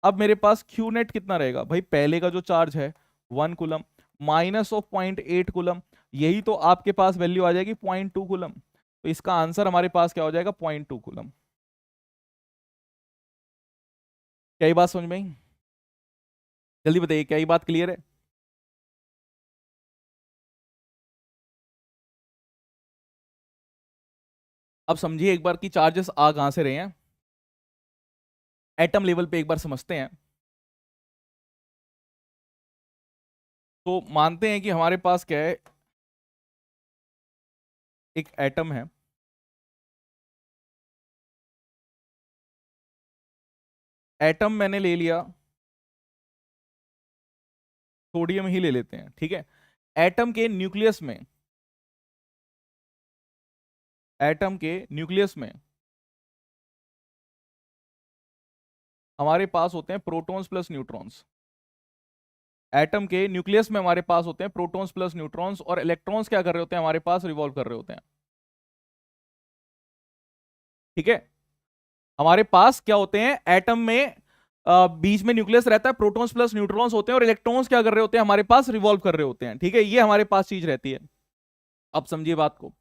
अब मेरे पास क्यू नेट कितना रहेगा भाई, पहले का जो चार्ज है 1 कूलम -0.8 कूलम, यही तो आपके पास वैल्यू आ जाएगी 0.2 कूलम। तो इसका आंसर हमारे पास क्या हो जाएगा, 0.2 कूलम। क्या ये बात समझ में आई, जल्दी बताइए, क्या ये बात क्लियर है। अब समझिए एक बार कि चार्जेस आ कहां से रहे हैं, एटम लेवल पे एक बार समझते हैं। तो मानते हैं कि हमारे पास क्या है, एक एटम है, एटम मैंने ले लिया, सोडियम ही ले लेते हैं, ठीक है। एटम के न्यूक्लियस में, एटम के न्यूक्लियस में हमारे पास होते हैं प्रोटॉन्स प्लस न्यूट्रॉन्स। एटम के न्यूक्लियस में हमारे पास होते हैं प्रोटॉन्स प्लस न्यूट्रॉन्स, और इलेक्ट्रॉन्स क्या कर रहे होते हैं हमारे पास, रिवॉल्व कर रहे होते हैं। ठीक है, हमारे पास क्या होते हैं, एटम में बीच में न्यूक्लियस रहता है, प्रोटॉन्स प्लस न्यूट्रॉन्स होते हैं, और इलेक्ट्रॉन्स क्या कर रहे होते हैं हमारे पास, रिवॉल्व कर रहे होते हैं। ठीक है, ये हमारे पास चीज रहती है। अब समझिए बात को।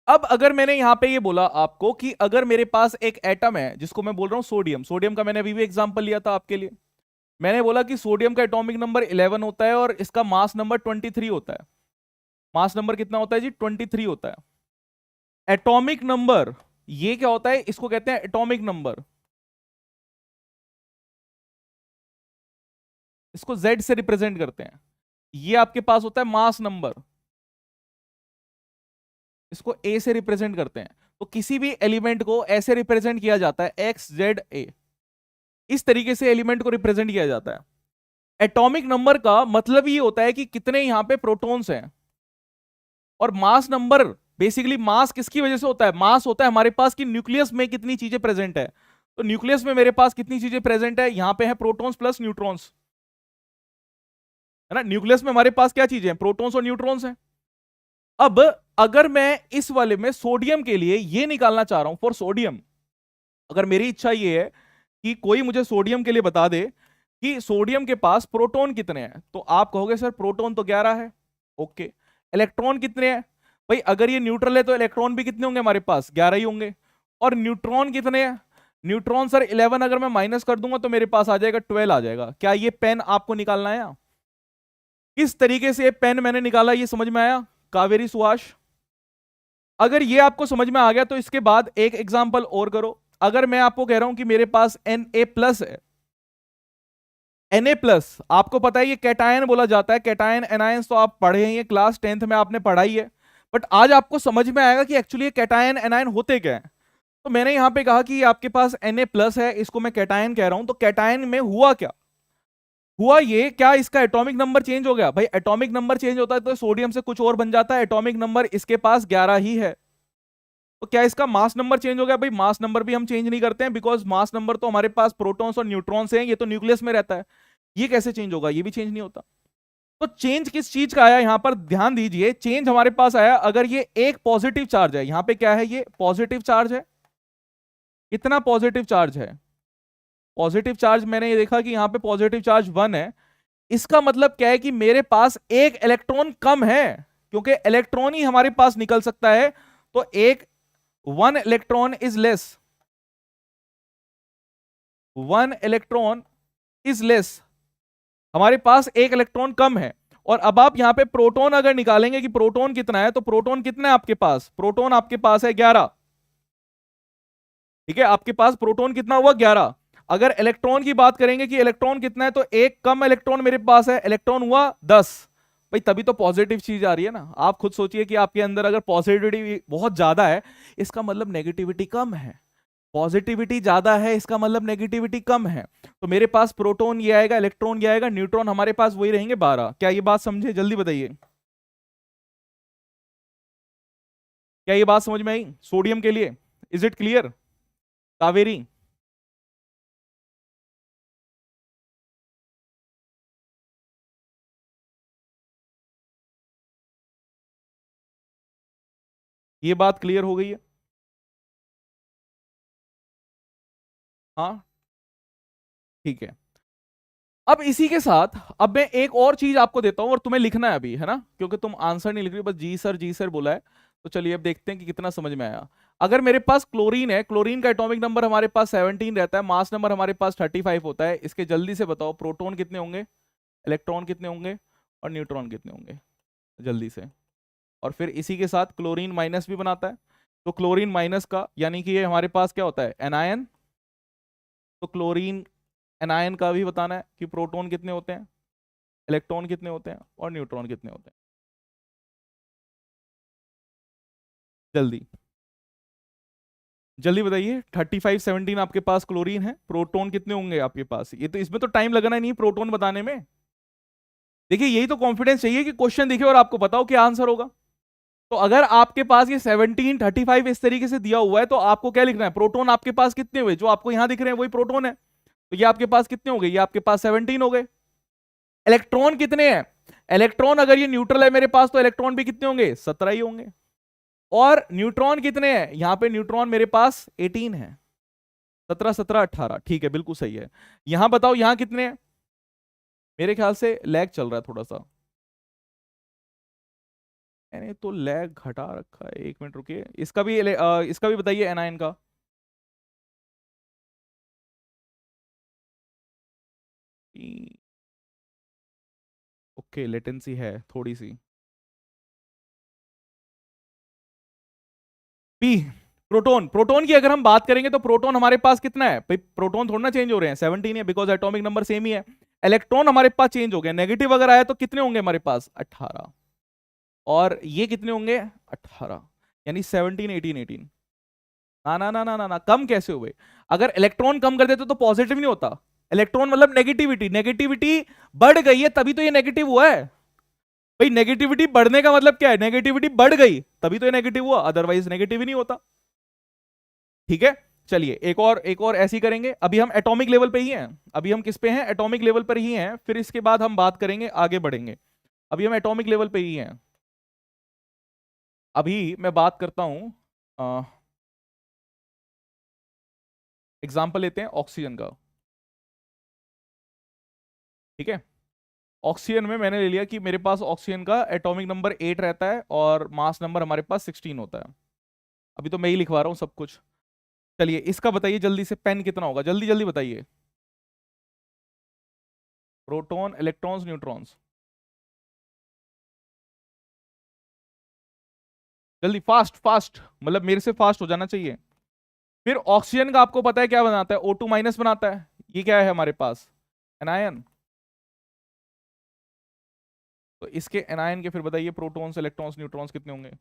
अब अगर मैंने यहां पे ये बोला आपको कि अगर मेरे पास एक एटम है जिसको मैं बोल रहा हूं सोडियम, सोडियम का मैंने अभी भी एग्जांपल लिया था आपके लिए। मैंने बोला कि सोडियम का एटॉमिक नंबर 11 होता है और इसका मास नंबर 23 होता है। मास नंबर कितना होता है जी, 23 होता है। एटॉमिक नंबर ये क्या होता है, इसको कहते हैं एटॉमिक नंबर, इसको Z से रिप्रेजेंट करते हैं। ये आपके पास होता है मास नंबर, इसको A से रिप्रेजेंट करते हैं। तो किसी भी एलिमेंट को ऐसे रिप्रेजेंट किया जाता है, XZA, इस तरीके से एलिमेंट को रिप्रेजेंट किया जाता है। एटॉमिक नंबर का मतलब ये होता है कि कितने यहां पे प्रोटॉन्स हैं, और मास नंबर बेसिकली मास किसकी वजह से होता है, मास होता है हमारे पास कि न्यूक्लियस में कितनी चीजें प्रेजेंट है। तो न्यूक्लियस में मेरे पास कितनी चीजें प्रेजेंट है, यहां पे है प्रोटॉन्स प्लस न्यूट्रॉन्स, है ना। न्यूक्लियस में हमारे पास क्या चीजें हैं, प्रोटॉन्स और न्यूट्रॉन्स हैं। अब अगर मैं इस वाले में सोडियम के लिए ये निकालना चाह रहा हूं, फॉर सोडियम, अगर मेरी इच्छा ये है कि कोई मुझे सोडियम के लिए बता दे कि सोडियम के पास प्रोटॉन कितने हैं, तो आप कहोगे सर प्रोटॉन तो 11 है। ओके, इलेक्ट्रॉन कितने हैं? भाई अगर ये न्यूट्रल है तो इलेक्ट्रॉन भी कितने होंगे हमारे पास? 11 ही होंगे। और न्यूट्रॉन कितने हैं? न्यूट्रॉन सर 11, अगर मैं माइनस कर दूंगा तो मेरे पास आ जाएगा 12 आ जाएगा। क्या ये पेन आपको निकालना है? किस तरीके से पेन मैंने निकाला ये समझ में आया कावेरी सुहास? अगर ये आपको समझ में आ गया तो इसके बाद एक एग्जांपल और करो। अगर मैं आपको कह रहा हूं कि मेरे पास Na+ है, Na+, आपको पता है ये कैटायन बोला जाता है। कैटायन एनायंस तो आप पढ़े हैं, ये क्लास 10th में आपने पढ़ाई है। बट आज आपको समझ में आएगा कि एक्चुअली ये कैटायन एनायन होते क्या है। तो मैंने यहां पे कहा कि आपके पास Na+ है, इसको मैं कैटायन कह रहा हूं। तो कैटायन में हुआ क्या? हुआ ये, क्या इसका एटॉमिक नंबर चेंज हो गया? भाई एटॉमिक नंबर चेंज होता है तो सोडियम से कुछ और बन जाता है। एटॉमिक नंबर इसके पास 11 ही है। तो क्या इसका मास नंबर चेंज हो गया? भाई मास नंबर भी हम चेंज नहीं करते हैं, बिकॉज मास नंबर तो हमारे पास प्रोटॉन्स और न्यूट्रॉन्स हैं, ये तो न्यूक्लियस में रहता है। ये कैसे चेंज होगा? ये भी चेंज नहीं होता। तो चेंज किस चीज का आया यहां पर ध्यान दीजिए। चेंज हमारे पास आया अगर ये एक पॉजिटिव चार्ज है, यहां पे क्या है? ये पॉजिटिव चार्ज है। कितना पॉजिटिव चार्ज है? पॉजिटिव चार्ज मैंने ये देखा कि यहां पे पॉजिटिव चार्ज 1 है। इसका मतलब क्या है कि मेरे पास एक इलेक्ट्रॉन कम है, क्योंकि इलेक्ट्रॉन ही हमारे पास निकल सकता है। तो एक 1 electron is less, 1 electron is less, हमारे पास एक इलेक्ट्रॉन कम है। और अब आप यहां पे प्रोटॉन अगर निकालेंगे कि प्रोटॉन कितना है, तो प्रोटॉन कितना है आपके पास? प्रोटॉन आपके पास है 11। ठीक है, आपके पास प्रोटॉन कितना हुआ? 11। अगर इलेक्ट्रॉन की बात करेंगे कि इलेक्ट्रॉन कितना है, तो एक कम इलेक्ट्रॉन मेरे पास है, इलेक्ट्रॉन हुआ 10। भाई तभी तो पॉजिटिव चीज आ रही है ना। आप खुद सोचिए कि आपके अंदर अगर पॉजिटिविटी बहुत ज्यादा है, इसका मतलब नेगेटिविटी कम है। पॉजिटिविटी ज्यादा है, इसका मतलब नेगेटिविटी कम है। तो मेरे पास प्रोटॉन ये आएगा, इलेक्ट्रॉन ये आएगा, न्यूट्रॉन हमारे पास वही रहेंगे 12। क्या ये बात समझे? जल्दी बताइए, क्या ये बात समझ में आई सोडियम के लिए? Is it clear Kaveri? ये बात क्लियर हो गई है? हाँ, ठीक है। अब इसी के साथ अब मैं एक और चीज आपको देता हूं, और तुम्हें लिखना है अभी, है ना, क्योंकि तुम आंसर नहीं लिख रही, बस जी सर बोला है। तो चलिए अब देखते हैं कि कितना समझ में आया। अगर मेरे पास क्लोरीन है, क्लोरीन का एटॉमिक नंबर हमारे पास 17 रहता है, मास नंबर हमारे पास 35 होता है। इसके जल्दी से बताओ प्रोटॉन कितने होंगे, इलेक्ट्रॉन कितने होंगे, और न्यूट्रॉन कितने होंगे? जल्दी से। और फिर इसी के साथ क्लोरीन माइनस भी बनाता है। तो क्लोरीन माइनस का यानी कि ये हमारे पास क्या होता है? एनायन। तो क्लोरीन एनायन का भी बताना है कि प्रोटॉन कितने होते हैं, इलेक्ट्रॉन कितने होते हैं, और न्यूट्रॉन कितने होते हैं। जल्दी जल्दी बताइए। 35 17 आपके पास क्लोरीन है, प्रोटॉन कितने होंगे आपके पास? ये तो इसमें तो टाइम लगना नहीं प्रोटॉन बताने में। देखिए यही तो कॉन्फिडेंस चाहिए कि क्वेश्चन दिखे और आपको बताओ क्या आंसर होगा। तो अगर आपके पास ये 17 35 इस तरीके से दिया हुआ है, तो आपको क्या लिखना है? प्रोटॉन आपके पास कितने हुए? जो आपको यहां दिख रहे हैं वही प्रोटॉन है। तो ये आपके पास कितने हो गए? ये आपके पास 17 हो गए। इलेक्ट्रॉन कितने हैं? इलेक्ट्रॉन अगर ये न्यूट्रल है मेरे पास, तो इलेक्ट्रॉन भी कितने होंगे? 17 ही होंगे। और न्यूट्रॉन कितने हैं? यहां पे न्यूट्रॉन मेरे पास 18 है। 17 17 18, ठीक है, बिल्कुल सही है। यहां बताओ यहां कितने हैं? मेरे ख्याल से लैग चल रहा है थोड़ा सा। मैंने तो लैग घटा रखा है, 1 मिनट रुकिए। इसका भी बताइए एनायन का। ओके, लेटेंसी है थोड़ी सी। पी, प्रोटॉन, प्रोटॉन की अगर हम बात करेंगे तो प्रोटॉन हमारे पास कितना है? भाई प्रोटॉन थोड़ा ना चेंज हो रहे हैं, 17 है, बिकॉज एटॉमिक नंबर सेम ही है। इलेक्ट्रॉन हमारे पास चेंज हो गया, नेगेटिव अगर आया तो कितने होंगे हमारे पास? 18। और ये कितने होंगे? 18। यानी 17 18 18। ना ना ना ना ना ना, कम कैसे हुए? अगर इलेक्ट्रॉन कम कर देते तो पॉजिटिव नहीं होता। इलेक्ट्रॉन मतलब नेगेटिविटी, नेगेटिविटी बढ़ गई है तभी तो ये नेगेटिव हुआ है। भाई नेगेटिविटी बढ़ने का मतलब क्या है? नेगेटिविटी बढ़ गई तभी तो ये नेगेटिव हुआ, अदरवाइज नेगेटिव ही नहीं होता। ठीक है, चलिए एक और ऐसी करेंगे। अभी हम एटॉमिक लेवल पे ही हैं, अभी हम किस पे हैं? एटॉमिक लेवल पर ही हैं। फिर इसके बाद हम बात करेंगे, आगे बढ़ेंगे। अभी हम एटॉमिक लेवल पे ही हैं। अभी मैं बात करता हूं एग्जाम्पल लेते हैं ऑक्सीजन का, ठीक है। ऑक्सीजन में मैंने ले लिया कि मेरे पास ऑक्सीजन का एटॉमिक नंबर 8 रहता है और मास नंबर हमारे पास 16 होता है। अभी तो मैं ही लिखवा रहा हूँ सब कुछ। चलिए इसका बताइए जल्दी से, पेन कितना होगा, जल्दी जल्दी बताइए। प्रोटॉन, इलेक्ट्रॉन्स, न्यूट्रॉन्स, जल्दी, फास्ट फास्ट, मतलब मेरे से फास्ट हो जाना चाहिए। फिर ऑक्सीजन का आपको पता है क्या बनाता है, O2 माइनस बनाता है। ये क्या है हमारे पास, एनायन। तो इसके एनायन के फिर बताइए प्रोटॉन्स, इलेक्ट्रॉन्स, न्यूट्रॉन्स कितने होंगे।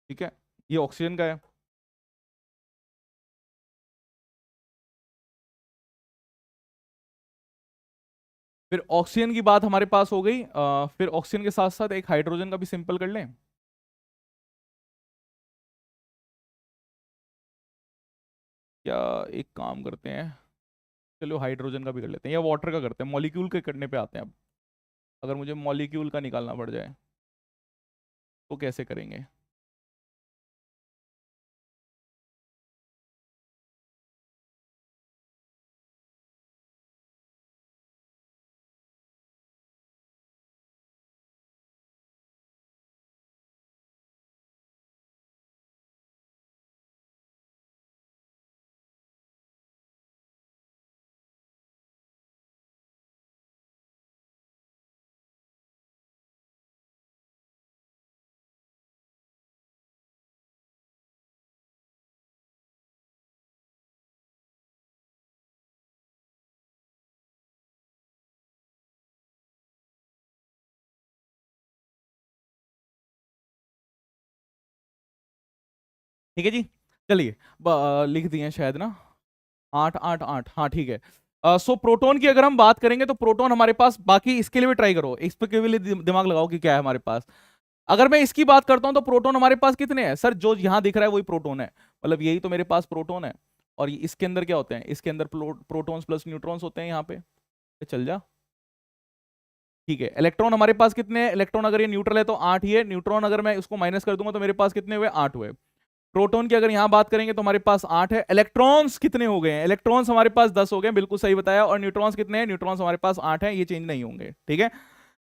ठीक है, ये ऑक्सीजन का है। फिर ऑक्सीजन की बात हमारे पास हो गई, फिर ऑक्सीजन के साथ साथ एक हाइड्रोजन का भी सिंपल कर लें। या एक काम करते हैं, चलो हाइड्रोजन का भी कर लेते हैं, या वाटर का करते हैं, मॉलिक्यूल के करने पे आते हैं अब। अगर मुझे मॉलिक्यूल का निकालना पड़ जाए तो कैसे करेंगे। ठीक है जी, चलिए लिख दिए हैं शायद ना, 8 8 8, हाँ ठीक है। सो प्रोटॉन की अगर हम बात करेंगे तो प्रोटॉन हमारे पास, बाकी इसके लिए भी ट्राई करो, इस पे के लिए दिमाग लगाओ कि क्या है हमारे पास। अगर मैं इसकी बात करता हूं तो प्रोटॉन हमारे पास कितने हैं सर, जो यहां दिख रहा है वही प्रोटॉन है, मतलब यही तो मेरे पास प्रोटॉन है। और इसके अंदर क्या होते हैं, इसके अंदर प्रोटॉन्स प्लस न्यूट्रॉन्स होते हैं यहाँ पे, ये चल जा। ठीक है, इलेक्ट्रॉन हमारे पास कितने हैं, इलेक्ट्रॉन अगर ये न्यूट्रल है तो 8 ही है, न्यूट्रॉन अगर मैं इसको माइनस कर दूंगा तो मेरे पास कितने हुए, 8 हुए। प्रोटॉन की अगर यहां बात करेंगे तो हमारे पास 8 है। इलेक्ट्रॉन्स कितने हो गए हैं, इलेक्ट्रॉन्स हमारे पास 10 हो गए, बिल्कुल सही बताया। और न्यूट्रॉन्स कितने हैं, न्यूट्रॉन्स हमारे पास 8 है, ये चेंज नहीं होंगे, ठीक है।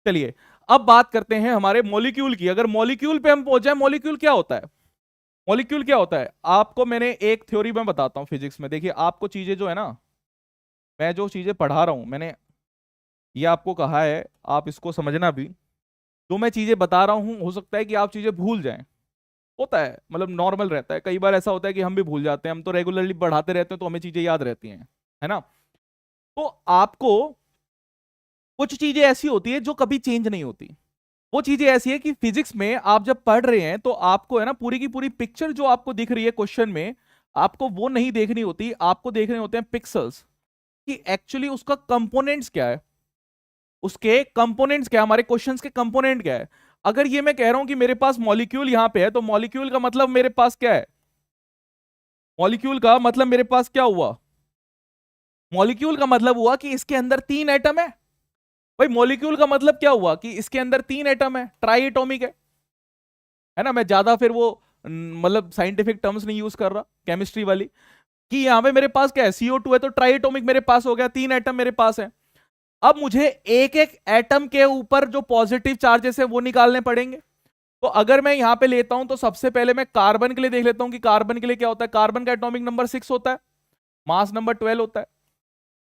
चलिए अब बात करते हैं हमारे मॉलिक्यूल की। अगर मॉलिक्यूल पे हम पहुंच जाए, मॉलिक्यूल क्या होता है, मॉलिक्यूल क्या होता है, आपको मैंने एक थ्योरी में बताता हूं फिजिक्स में। देखिए आपको चीजें जो है ना, मैं जो चीजें पढ़ा रहा हूं, मैंने ये आपको कहा है, आप इसको समझना भी। जो मैं चीजें बता रहा हूं हो सकता है कि आप चीजें भूल जाएं, होता है, मतलब नॉर्मल रहता है, कई बार ऐसा होता है कि हम भी भूल जाते हैं, हम तो रेगुलरली पढ़ाते रहते हैं तो हमें चीजें याद रहती हैं, है ना। तो आपको कुछ चीजें ऐसी होती है जो कभी चेंज नहीं होती। वो चीजें ऐसी है कि फिजिक्स में आप जब पढ़ रहे हैं तो आपको है ना पूरी की पूरी पिक्चर जो आपको दिख रही है क्वेश्चन में, आपको वो नहीं देखनी होती, आपको देखने होते हैं पिक्सल्स, कि एक्चुअली उसका कंपोनेंट्स क्या है, उसके कंपोनेंट्स क्या है, हमारे क्वेश्चंस के कंपोनेंट क्या है। अगर ये मैं कह रहा हूं कि मेरे पास मॉलिक्यूल यहां पे है, तो मॉलिक्यूल का मतलब मेरे पास क्या है, मॉलिक्यूल का मतलब मेरे पास क्या हुआ, मॉलिक्यूल का मतलब हुआ कि इसके अंदर 3 एटम है। भाई मॉलिक्यूल का मतलब क्या हुआ कि इसके अंदर 3 एटम है, ट्राई एटॉमिक है ना। मैं ज्यादा फिर वो मतलब साइंटिफिक टर्म्स नहीं यूज कर रहा, केमिस्ट्री वाली, कि यहां पे मेरे पास क्या है, CO2 है तो ट्राई एटॉमिक मेरे पास हो गया, 3 एटम मेरे पास है। अब मुझे एक एक एटम के ऊपर जो पॉजिटिव चार्जेस है वो निकालने पड़ेंगे। तो अगर मैं यहां पे लेता हूं तो सबसे पहले मैं कार्बन के लिए देख लेता हूं कि कार्बन के लिए क्या होता है। कार्बन का एटॉमिक नंबर 6 होता है, मास नंबर 12 होता है।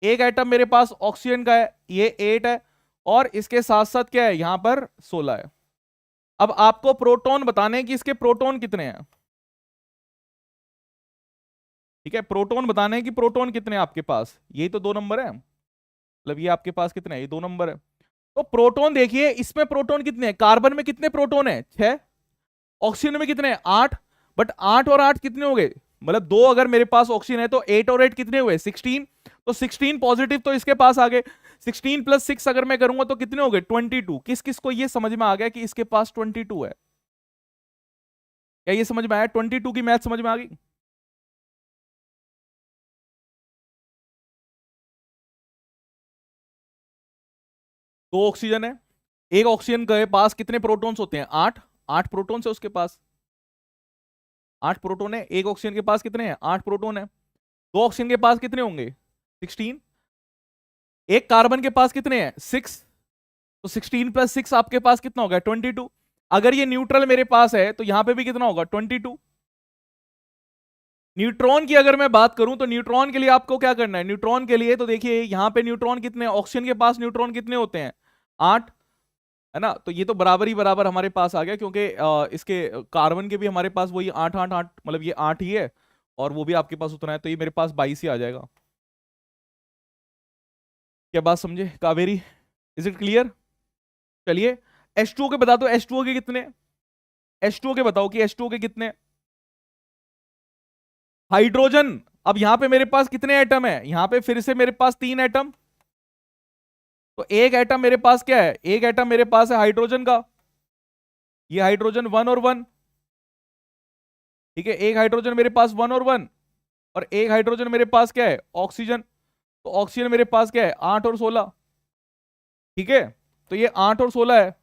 एक एटम मेरे पास ऑक्सीजन का है, ये 8 है, और इसके साथ साथ क्या है यहां पर 16 है। अब आपको प्रोटॉन बताने हैं कि इसके प्रोटॉन कितने हैं, ठीक है, प्रोटॉन बताने हैं कि प्रोटॉन कितने हैं आपके पास, यही तो 2 नंबर है, मतलब ये आपके पास कितने हैं, ये 2 नंबर है। तो प्रोटॉन देखिए, इसमें प्रोटॉन कितने हैं, कार्बन में कितने प्रोटॉन है, 6, ऑक्सीजन में कितने हैं, 8। बट 8 और 8 कितने हो गए, मतलब 2 अगर मेरे पास ऑक्सीजन है तो 8 और 8 कितने हुए, 16। तो 16 पॉजिटिव तो इसके पास आ गए, 16 + 6 अगर मैं करूंगा तो कितने हो गए, 22। किस किस को ये समझ में आ गया कि इसके पास 22 है, क्या ये समझ में आया, 22 की मैथ समझ में आ गई। 2 ऑक्सीजन है, एक ऑक्सीजन के पास कितने प्रोटॉन्स होते हैं? 8। 8 प्रोटॉन्स है उसके पास, 8 प्रोटॉन है। एक ऑक्सीजन के पास कितने हैं? 8 प्रोटॉन है। दो ऑक्सीजन के पास कितने होंगे? 16। एक कार्बन के पास कितने हैं? 6। तो 16 प्लस 6 आपके पास कितना होगा? 22। अगर ये न्यूट्रल मेरे पास है तो यहां पे भी कितना होगा? 22। न्यूट्रॉन की अगर मैं बात करूं तो न्यूट्रॉन के लिए आपको क्या करना है? न्यूट्रॉन के लिए तो देखिए यहां पे न्यूट्रॉन कितने, ऑक्सीजन के पास न्यूट्रॉन कितने होते हैं? 8, है ना? तो ये तो बराबर ही बराबर हमारे पास आ गया, क्योंकि इसके कार्बन के भी हमारे पास वही 8 8 8, मतलब ये 8 ही है और वो भी आपके पास उतना है, तो ये मेरे पास 22 ही आ जाएगा। क्या बात समझे कावेरी? Is it clear? चलिए H2O के बता दो, H2O के कितने? H2O के बताओ कि H2O के कितने? हाइड्रोजन। अब यहां पे मेरे पास कितने एटम है? यहां पे फिर से मेरे पास 3 एटम। तो एक एटम मेरे पास क्या है? एक एटम मेरे पास है हाइड्रोजन का, ये हाइड्रोजन 1 और 1। ठीक है, एक हाइड्रोजन मेरे पास 1 और 1, और एक हाइड्रोजन मेरे पास क्या है? ऑक्सीजन। तो ऑक्सीजन मेरे पास क्या है? 8 और 16। ठीक है, तो ये 8 और 16 है।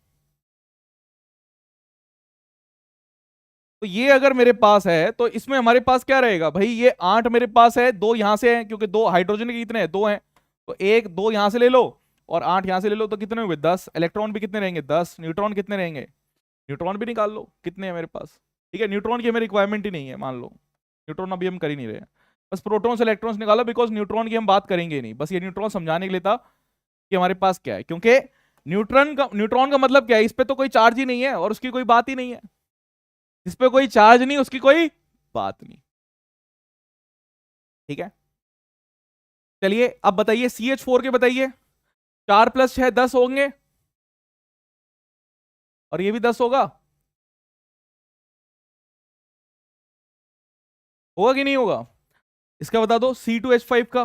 तो ये अगर मेरे पास है तो इसमें हमारे पास क्या रहेगा भाई? ये 8 मेरे पास है, दो यहां से हैं क्योंकि दो हाइड्रोजन के कितने हैं? 2 हैं। तो एक दो यहां से ले लो और 8 यहां से ले लो, तो कितने हुए? 10। इलेक्ट्रॉन भी कितने रहेंगे? 10। न्यूट्रॉन कितने रहेंगे? न्यूट्रॉन भी निकाल लो कितने हैं मेरे पास। ठीक है, न्यूट्रॉन की हमें रिक्वायरमेंट ही नहीं है, मान लो न्यूट्रॉन अभी हम कर ही नहीं रहे हैं। बस प्रोटॉन्स इलेक्ट्रॉन्स निकालो, बिकॉज न्यूट्रॉन की हम बात करेंगे ही नहीं। बस ये न्यूट्रॉन समझाने के लिए था कि हमारे पास क्या है, क्योंकि न्यूट्रॉन का मतलब क्या है? इस पे तो कोई चार्ज ही नहीं है और उसकी कोई बात ही नहीं है। जिस पे कोई चार्ज नहीं उसकी कोई बात नहीं। ठीक है, चलिए अब बताइए CH4 के बताइए। 4 + 6 10 होंगे, और ये भी 10 होगा। होगा कि नहीं होगा? इसका बता दो C2H5 का।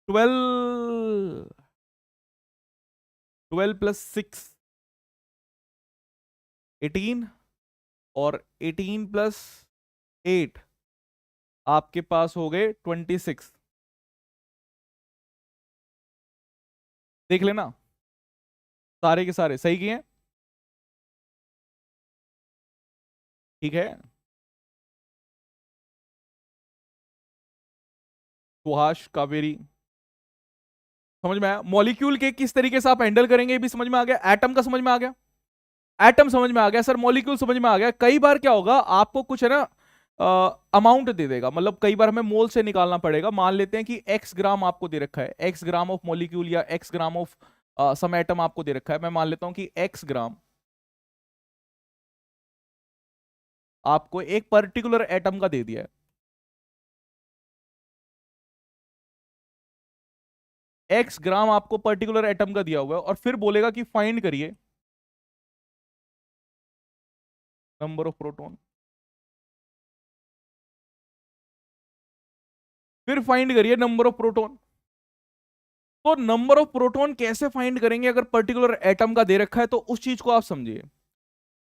12, 12 + 6 18, और 18 + 8 आपके पास हो गए 26। देख लेना, सारे के सारे सही किए हैं। ठीक है, सुहास कावेरी समझ में आया। मॉलिक्यूल के किस तरीके से आप हैंडल करेंगे ये भी समझ में आ गया। एटम का समझ में आ गया, एटम समझ में आ गया सर। मॉलिक्यूल समझ में आ गया। कई बार क्या होगा, आपको कुछ है ना अमाउंट दे देगा, मतलब कई बार हमें मोल से निकालना पड़ेगा। मान लेते हैं कि x ग्राम आपको दे रखा है, x ग्राम ऑफ मॉलिक्यूल या x gram of some atom आपको दे रखा है। मैं मान लेता हूं कि x ग्राम आपको एक पर्टिकुलर एटम का दे दिया है, x ग्राम आपको पर्टिकुलर एटम का दिया हुआ है, और फिर बोलेगा कि फाइंड करिए नंबर ऑफ प्रोटॉन। फिर फाइंड करिए नंबर ऑफ प्रोटॉन। तो नंबर ऑफ प्रोटॉन कैसे फाइंड करेंगे अगर पर्टिकुलर एटम का दे रखा है? तो उस चीज को आप समझिए।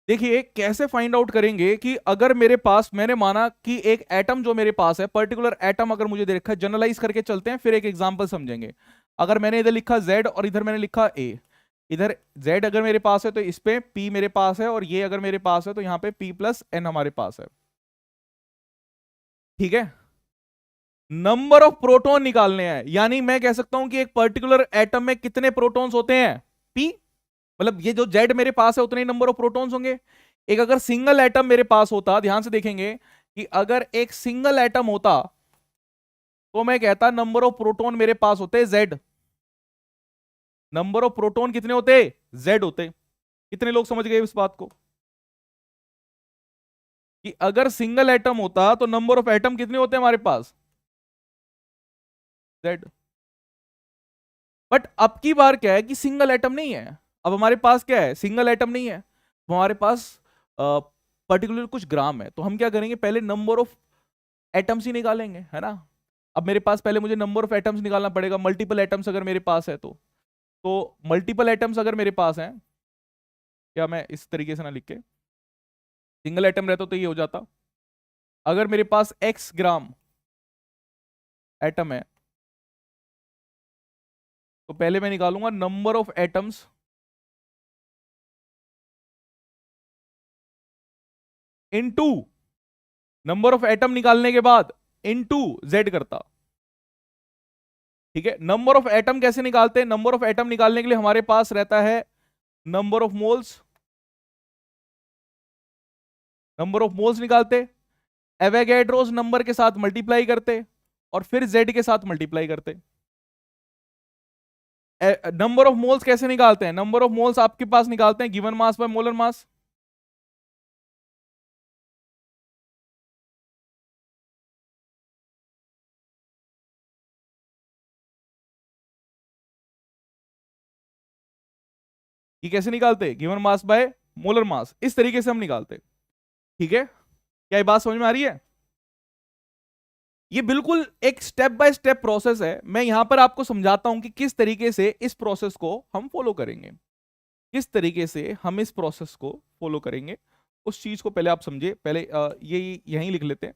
देखिए कैसे फाइंड आउट करेंगे कि अगर मेरे पास, मैंने माना कि एक एटम जो मेरे पास है, पर्टिकुलर एटम अगर मुझे दे रखा है, जनरलाइज करके चलते हैं फिर एक एग्जांपल समझेंगे। अगर मैंने इधर लिखा Z और इधर मैंने लिखा A, इधर Z अगर मेरे पास है तो इस पे P मेरे पास है, और ये अगर मेरे पास है तो यहाँ पे P + N हमारे पास है। ठीक है, नंबर ऑफ प्रोटॉन निकालने हैं, यानी मैं कह सकता हूं कि एक पर्टिकुलर एटम में कितने प्रोटॉन्स होते हैं? P, मतलब ये जो Z मेरे पास है उतने ही नंबर ऑफ प्रोटॉन्स होंगे। एक अगर सिंगल एटम मेरे पास होता, ध्यान से देखेंगे कि अगर एक सिंगल एटम होता तो मैं कहता नंबर ऑफ प्रोटॉन मेरे पास होते Z। नंबर ऑफ प्रोटॉन कितने होते? Z होते। कितने लोग समझ गए इस बात को कि अगर सिंगल एटम होता तो नंबर ऑफ एटम कितने होते हमारे पास? Z। बट अब की बार क्या है कि सिंगल एटम नहीं है। अब हमारे पास क्या है? सिंगल एटम नहीं है, हमारे पास पर्टिकुलर कुछ ग्राम है। तो हम क्या करेंगे, पहले नंबर ऑफ एटम्स ही निकालेंगे, है ना? अब मेरे पास पहले मुझे नंबर ऑफ एटम्स निकालना पड़ेगा, मल्टीपल एटम्स अगर मेरे पास है तो मल्टीपल एटम्स अगर मेरे पास हैं, क्या मैं इस तरीके से ना लिख के, सिंगल एटम रहता तो ये हो जाता। अगर मेरे पास x ग्राम एटम है तो पहले मैं निकालूंगा number of atoms into number of atom निकालने के बाद इनटू जेड करता। ठीक है, नंबर ऑफ एटम कैसे निकालते हैं? नंबर ऑफ एटम निकालने के लिए हमारे पास रहता है number of moles, number of moles निकालते, एवोगैड्रोस नंबर के साथ मल्टीप्लाई करते और फिर जेड के साथ मल्टीप्लाई करते। नंबर ऑफ मोल्स कैसे निकालते हैं? नंबर ऑफ मोल्स आपके पास निकालते हैं given mass by molar mass. ये कैसे निकालते हैं? Given mass by molar mass, इस तरीके से हम निकालते। ठीक है, क्या ये बात समझ में आ रही है? ये बिल्कुल एक स्टेप बाय स्टेप प्रोसेस है। मैं यहां पर आपको समझाता हूं कि किस तरीके से इस प्रोसेस को हम फॉलो करेंगे, किस तरीके से हम इस प्रोसेस को फॉलो करेंगे। उस चीज को पहले आप समझिए। पहले ये यहीं लिख लेते हैं,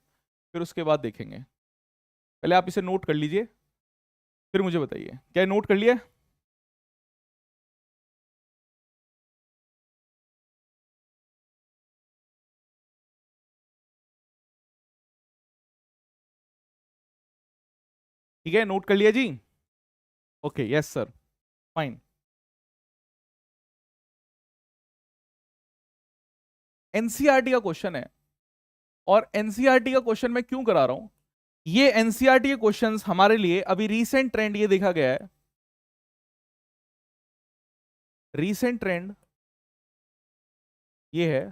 फिर उसके बाद देखेंगे। पहले आप इसे नोट कर लीजिए, फिर मुझे बताइए क्या नोट कर लिया? ठीक है, नोट कर लिया जी? Okay, yes sir, fine. NCERT का क्वेश्चन है, और एनसीईआरटी का क्वेश्चन मैं क्यों करा रहा हूं? ये एनसीईआरटी के क्वेश्चंस हमारे लिए अभी रीसेंट ट्रेंड ये देखा गया है, रीसेंट ट्रेंड ये है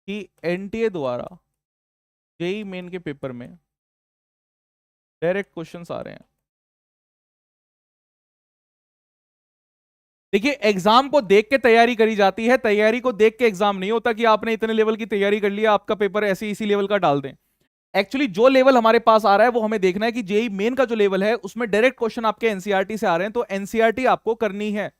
कि एनटीए द्वारा जेई मेन के पेपर में डायरेक्ट क्वेश्चंस आ रहे हैं। देखिए, एग्जाम को देख के तैयारी करी जाती है, तैयारी को देख के एग्जाम नहीं होता कि आपने इतने लेवल की तैयारी कर लिया, आपका पेपर ऐसे इसी लेवल का डाल दें। एक्चुअली जो लेवल हमारे पास आ रहा है वो हमें देखना है कि जेई मेन का जो लेवल है उसमें डायरेक्ट क्वेश्चन आपके एनसीईआरटी से आ रहे हैं, तो एनसीईआरटी आपको करनी है।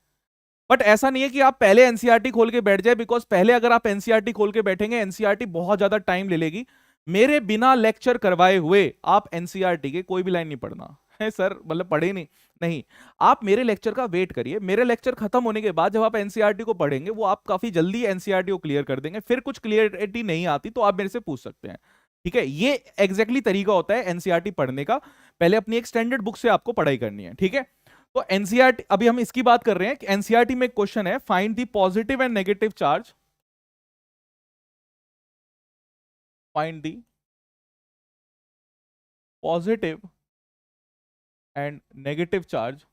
बट ऐसा नहीं है कि आप पहले एनसीईआरटी खोल के बैठ जाए, बिकॉज पहले अगर आप एनसीईआरटी खोल के बैठेंगे एनसीईआरटी बहुत ज्यादा टाइम ले लेगी। मेरे बिना लेक्चर करवाए हुए आप एनसीईआरटी के कोई भी लाइन नहीं पढ़ना है सर, मतलब पढ़े नहीं, नहीं। आप मेरे लेक्चर का वेट करिए, मेरे लेक्चर खत्म होने के बाद जब आप एनसीईआरटी को पढ़ेंगे वो आप काफी जल्दी एनसीईआरटी को क्लियर कर देंगे। फिर कुछ क्लियरिटी नहीं आती तो आप मेरे से पूछ सकते हैं। ठीक है, ये एग्जैक्टली तरीका होता है एनसीईआरटी पढ़ने का। पहले अपनी एक स्टैंडर्ड बुक से आपको पढ़ाई करनी है। ठीक है, तो एनसीईआरटी अभी हम इसकी बात कर रहे हैं कि एनसीईआरटी में एक क्वेश्चन है, find the positive and negative charge, find the positive and negative charge,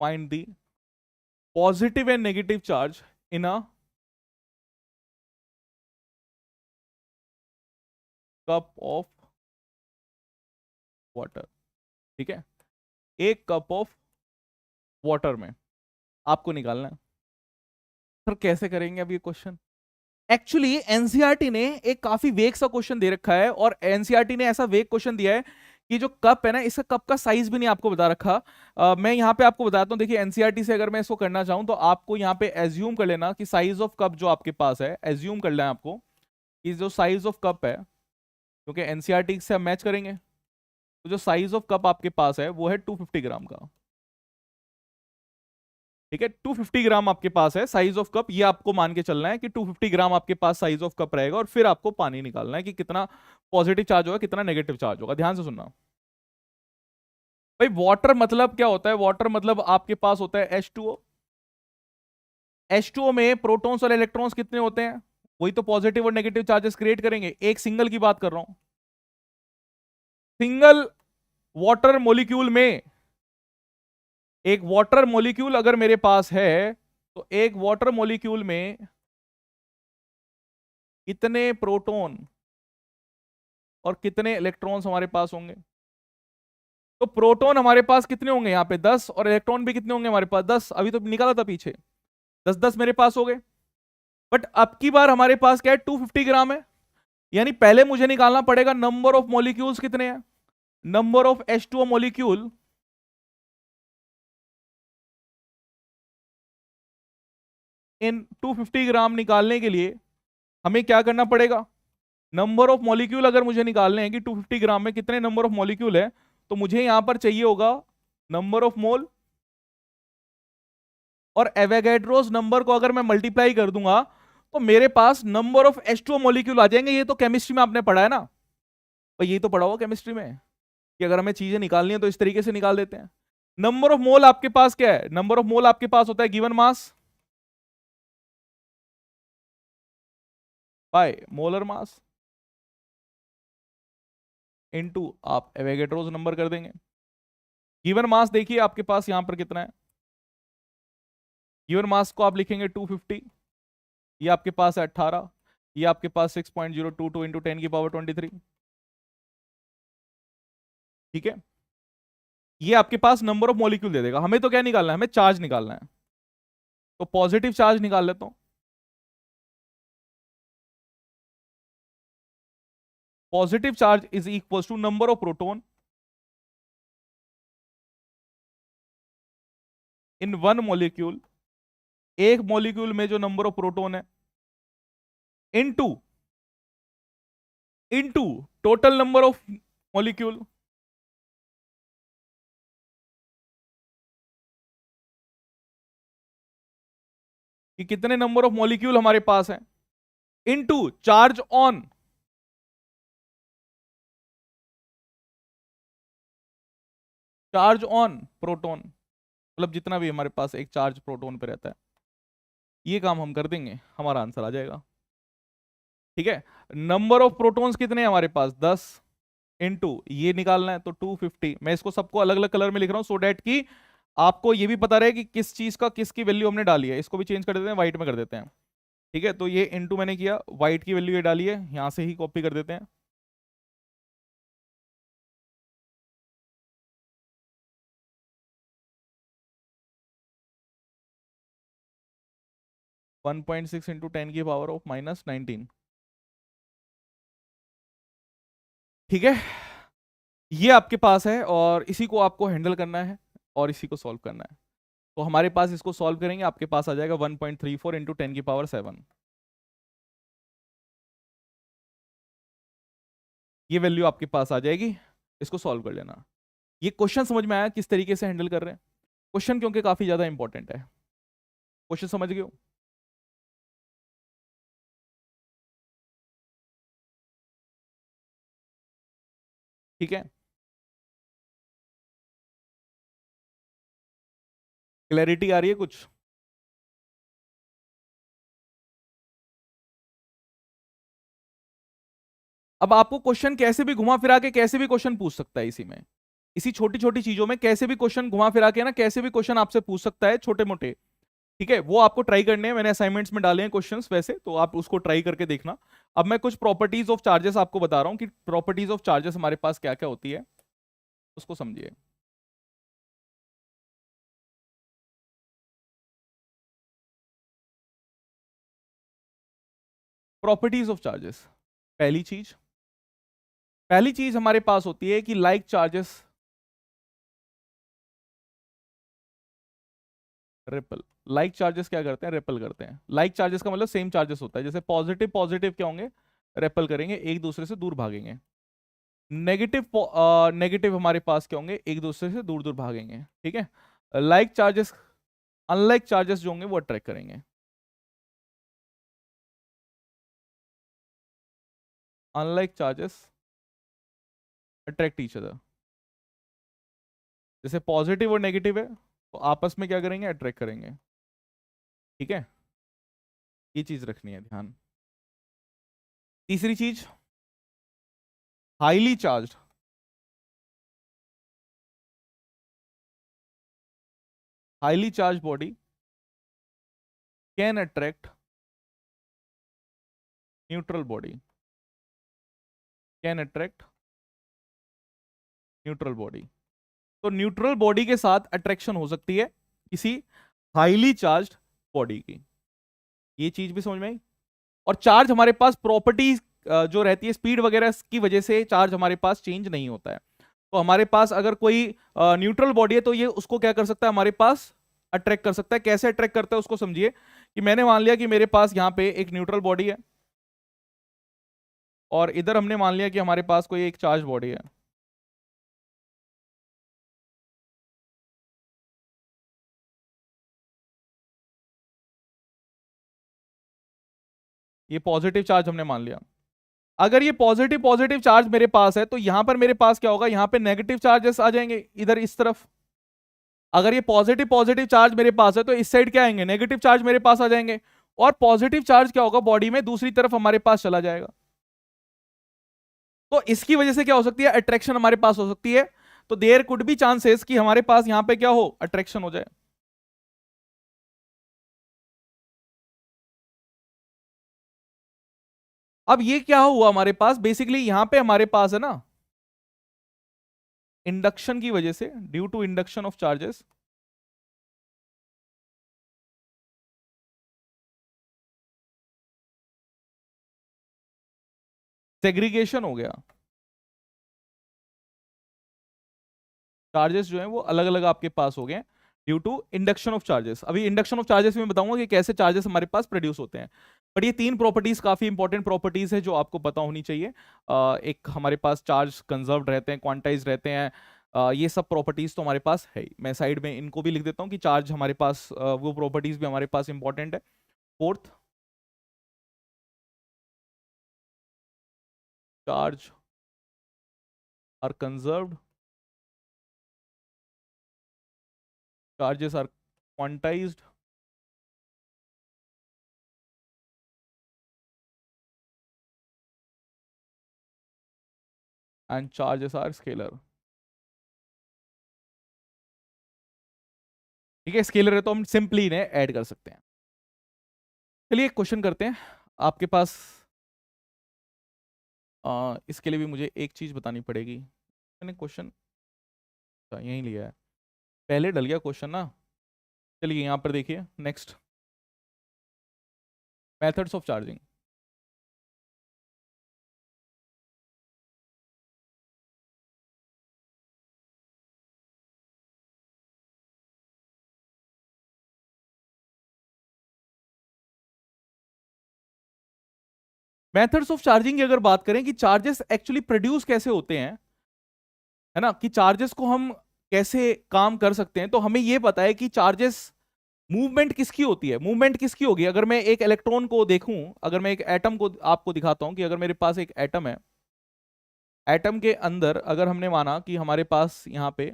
find the positive and negative charge in a cup of water. ठीक है, एक कप ऑफ वाटर में आपको निकालना है। सर कैसे करेंगे अब ये क्वेश्चन? एक्चुअली एनसीईआरटी ने एक काफी वेग सा क्वेश्चन दे रखा है, और एनसीईआरटी ने ऐसा वेग क्वेश्चन दिया है कि जो कप है ना, इसका कप का साइज भी नहीं आपको बता रखा। मैं यहाँ पे आपको बताता हूँ। देखिए, एनसीईआरटी से अगर मैं इसको करना चाहूँ तो आपको यहाँ पे एज्यूम कर लेना कि साइज ऑफ कप जो आपके पास है, एज्यूम कर लेना आपको कि जो साइज ऑफ कप है, क्योंकि एनसीईआरटी से हम मैच करेंगे, तो जो साइज ऑफ कप आपके पास है वो है 250 ग्राम का। ठीक है, 250 ग्राम आपके पास है साइज ऑफ कप, ये आपको मान के चलना है कि 250 ग्राम आपके पास साइज ऑफ कप रहेगा, और फिर आपको पानी निकालना है कि कितना पॉजिटिव चार्ज होगा कितना नेगेटिव चार्ज होगा। ध्यान से सुनना भाई। वाटर मतलब क्या होता है? वाटर मतलब आपके पास होता है H2O। H2O में प्रोटॉन्स और इलेक्ट्रॉन्स कितने होते हैं? वही तो पॉजिटिव और नेगेटिव चार्जेस क्रिएट करेंगे। एक सिंगल की बात कर रहा हूं, सिंगल वाटर मॉलिक्यूल में, एक वाटर मॉलिक्यूल अगर मेरे पास है तो एक वाटर मॉलिक्यूल में कितने प्रोटॉन और कितने इलेक्ट्रॉन्स हमारे पास होंगे? तो प्रोटॉन हमारे पास कितने होंगे यहाँ पे? 10, और इलेक्ट्रॉन भी कितने होंगे हमारे पास? 10। अभी तो निकाला था पीछे, 10-10 मेरे पास हो गए। बट अब की बार हमारे पास क्या है? 250 ग्राम है, यानी पहले मुझे निकालना पड़ेगा नंबर ऑफ मॉलिक्यूल्स कितने हैं, नंबर ऑफ H2O मॉलिक्यूल इन 250 ग्राम निकालने के लिए हमें क्या करना पड़ेगा? नंबर ऑफ मॉलिक्यूल अगर मुझे निकालने हैं कि 250 ग्राम में कितने नंबर ऑफ मॉलिक्यूल है, तो मुझे यहां पर चाहिए होगा नंबर ऑफ मोल और एवोगैड्रोस नंबर को अगर मैं मल्टीप्लाई कर दूंगा तो मेरे पास नंबर ऑफ H2O मॉलिक्यूल आ जाएंगे। ये तो केमिस्ट्री में आपने पढ़ा है ना, और ये तो पढ़ा होगा केमिस्ट्री में कि अगर हमें चीजें निकालनी है तो इस तरीके से निकाल देते हैं। नंबर ऑफ मोल आपके पास क्या है? नंबर ऑफ मोल आपके पास होता है given mass by molar mass into आप एवोगैड्रोस नंबर कर देंगे। गिवन मास देखिए आपके पास यहां पर कितना है। गिवन मास को आप लिखेंगे 250, ये आपके पास है 18, ये आपके पास 6.022 इंटू 10⁻23। ठीक है, ये आपके पास नंबर ऑफ मॉलिक्यूल दे देगा। हमें तो क्या निकालना है? हमें चार्ज निकालना है। तो पॉजिटिव चार्ज निकाल लेता हूं। Positive charge is equal to number of proton in one molecule, एक मॉलिक्यूल में जो नंबर ऑफ प्रोटॉन है, into into total number of molecule. कि कितने नंबर ऑफ मॉलिक्यूल हमारे पास है, इनटू चार्ज ऑन प्रोटॉन, मतलब जितना भी हमारे पास एक चार्ज प्रोटॉन पे रहता है। ये काम हम कर देंगे, हमारा आंसर आ जाएगा। ठीक है, नंबर ऑफ प्रोटॉन्स कितने हैं हमारे पास? 10 इनटू ये निकालना है तो 250। मैं इसको सबको अलग अलग कलर में लिख रहा हूं सो डेट कि आपको ये भी पता रहे कि किस चीज का किसकी वैल्यू हमने डाली है। इसको भी चेंज कर देते हैं, व्हाइट में कर देते हैं। ठीक है, तो ये इनटू मैंने किया, व्हाइट की वैल्यू ये डाली है, यहां से ही कॉपी कर देते हैं। (1.6 इंटू 10⁻⁻19). ठीक है, ये आपके पास है और इसी को आपको हैंडल करना है और इसी को सॉल्व करना है। तो हमारे पास इसको सॉल्व करेंगे, आपके पास आ जाएगा 1.34 इंटू 10⁻7। ये वैल्यू आपके पास आ जाएगी। इसको सॉल्व कर लेना। ये क्वेश्चन समझ में आया किस तरीके से हैंडल कर रहे हैं? क्वेश्चन क्योंकि काफी ज्यादा इंपॉर्टेंट है। क्वेश्चन समझ गए हो? ठीक है, क्लैरिटी आ रही है कुछ? अब आपको क्वेश्चन कैसे भी घुमा फिरा के कैसे भी क्वेश्चन पूछ सकता है इसी में, इसी छोटी छोटी चीजों में कैसे भी क्वेश्चन घुमा फिरा के ना कैसे भी क्वेश्चन आपसे पूछ सकता है, छोटे मोटे। ठीक है, वो आपको ट्राई करने हैं। मैंने असाइनमेंट्स में डाले हैं क्वेश्चंस वैसे, तो आप उसको ट्राई करके देखना। अब मैं कुछ प्रॉपर्टीज ऑफ चार्जेस आपको बता रहा हूं कि प्रॉपर्टीज ऑफ चार्जेस हमारे पास क्या क्या होती है, उसको समझिए। प्रॉपर्टीज ऑफ चार्जेस, पहली चीज हमारे पास होती है कि like charges ripple. Like charges क्या करते हैं? रिपल करते हैं। लाइक चार्जेस का मतलब सेम चार्जेस होता है। जैसे पॉजिटिव पॉजिटिव क्या होंगे? रिपल करेंगे, एक दूसरे से दूर भागेंगे। नेगेटिव नेगेटिव हमारे पास क्या होंगे? एक दूसरे से दूर दूर भागेंगे। ठीक है, लाइक चार्जेस अनलाइक चार्जेस जो होंगे वो अट्रैक्ट करेंगे। Unlike charges attract each other. जैसे पॉजिटिव और नेगेटिव है तो आपस में क्या करेंगे? अट्रैक्ट करेंगे। ठीक है, ये चीज रखनी है ध्यान। तीसरी चीज, highly charged body can attract neutral body, can attract neutral body. तो न्यूट्रल बॉडी के साथ अट्रैक्शन हो सकती है किसी हाईली चार्ज्ड बॉडी की। ये चीज भी समझ में आई। और चार्ज हमारे पास प्रॉपर्टी जो रहती है स्पीड वगैरह की वजह से चार्ज हमारे पास चेंज नहीं होता है। तो हमारे पास अगर कोई न्यूट्रल बॉडी है तो ये उसको क्या कर सकता है? हमारे पास अट्रैक्ट कर सकता है। कैसे अट्रैक्ट करता है उसको समझिए। कि मैंने मान लिया कि मेरे पास यहाँ पे एक न्यूट्रल बॉडी है और इधर हमने मान लिया कि हमारे पास कोई एक चार्ज बॉडी है। ये पॉजिटिव चार्ज हमने मान लिया। अगर ये पॉजिटिव पॉजिटिव चार्ज मेरे पास है तो यहां पर मेरे पास क्या होगा, यहां पे नेगेटिव चार्जेस आ जाएंगे इधर इस तरफ। अगर ये पॉजिटिव पॉजिटिव चार्ज मेरे पास है तो इस साइड क्या आएंगे, नेगेटिव चार्ज मेरे पास आ जाएंगे। और पॉजिटिव चार्ज क्या होगा बॉडी में, दूसरी तरफ हमारे पास चला जाएगा। तो इसकी वजह से क्या हो सकती है, अट्रैक्शन हमारे पास हो सकती है। तो देयर कुड बी चांसेस कि हमारे पास यहां पे क्या हो, अट्रैक्शन हो जाए। अब ये क्या हुआ हमारे पास, बेसिकली यहां पे हमारे पास है ना, इंडक्शन की वजह से, due to induction of charges, segregation हो गया। चार्जेस जो हैं वो अलग अलग आपके पास हो गए due to induction of charges. अभी इंडक्शन ऑफ चार्जेस में बताऊंगा कि कैसे चार्जेस हमारे पास प्रोड्यूस होते हैं। बट ये तीन प्रॉपर्टीज काफी इंपॉर्टेंट प्रॉपर्टीज है जो आपको पता होनी चाहिए। एक हमारे पास चार्ज कंजर्व्ड रहते हैं, क्वांटाइज रहते हैं, ये सब प्रॉपर्टीज तो हमारे पास है ही। मैं साइड में इनको भी लिख देता हूँ कि चार्ज हमारे पास वो प्रॉपर्टीज भी हमारे पास इंपॉर्टेंट है। Fourth, charge are conserved, charges are quantized, and charges are scalar। ठीक है, स्केलर है तो हम सिंपली इन्हें ऐड कर सकते हैं। चलिए एक क्वेश्चन करते हैं आपके पास। इसके लिए भी मुझे एक चीज बतानी पड़ेगी। मैंने क्वेश्चन यहीं लिया है, पहले डल गया क्वेश्चन ना। चलिए यहाँ पर देखिए, next, methods of charging. Methods of charging की अगर बात करें कि चार्जेस एक्चुअली प्रोड्यूस कैसे होते हैं, है ना, कि चार्जेस को हम कैसे काम कर सकते हैं, तो हमें यह पता है कि चार्जेस, मूवमेंट किसकी होती है, मूवमेंट किसकी होगी। अगर मैं एक इलेक्ट्रॉन को देखूं, अगर मैं एक एटम को आपको दिखाता हूं कि अगर मेरे पास एक एटम है, एटम के अंदर अगर हमने माना कि हमारे पास यहां पे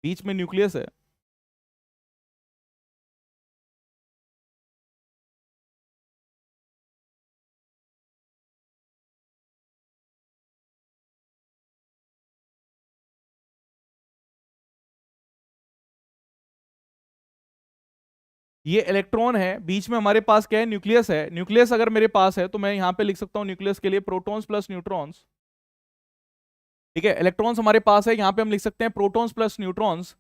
बीच में न्यूक्लियस है, ये इलेक्ट्रॉन है, बीच में हमारे पास क्या है, न्यूक्लियस है। न्यूक्लियस अगर मेरे पास है तो मैं यहां पे लिख सकता हूं न्यूक्लियस के लिए प्रोटॉन्स प्लस न्यूट्रॉन्स। ठीक है, इलेक्ट्रॉन्स हमारे पास है, यहां पे हम लिख सकते हैं प्रोटॉन्स प्लस न्यूट्रॉन्स।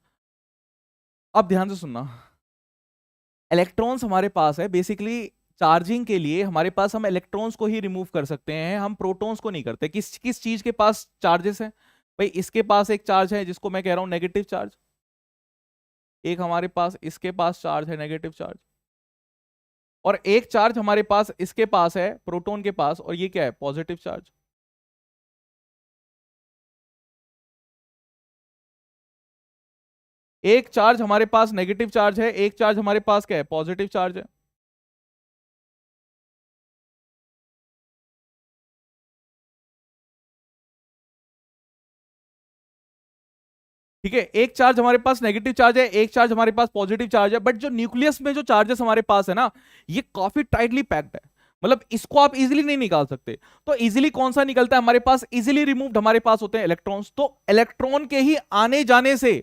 अब ध्यान से सुनना, इलेक्ट्रॉन्स हमारे पास है, बेसिकली चार्जिंग के लिए हमारे पास हम इलेक्ट्रॉन्स को ही रिमूव कर सकते हैं, हम प्रोटॉन्स को नहीं करते। किस किस चीज के पास चार्जेस है भाई, इसके पास एक चार्ज है जिसको मैं कह रहा हूं नेगेटिव चार्ज, एक हमारे पास इसके पास चार्ज है नेगेटिव चार्ज, और एक चार्ज हमारे पास इसके पास है प्रोटॉन के पास, और ये क्या है, पॉजिटिव चार्ज। एक चार्ज हमारे पास नेगेटिव चार्ज है, एक चार्ज हमारे पास क्या है, पॉजिटिव चार्ज है। ठीक है, एक चार्ज हमारे पास नेगेटिव चार्ज है, एक चार्ज हमारे पास पॉजिटिव चार्ज है। बट जो न्यूक्लियस में जो चार्जेस हमारे पास है ना, ये काफी टाइटली पैक्ड है, मतलब इसको आप इजीली नहीं निकाल सकते। तो इजीली कौन सा निकलता है हमारे पास, इजीली रिमूव्ड हमारे पास होते हैं इलेक्ट्रॉन्स। तो इलेक्ट्रॉन के ही आने जाने से,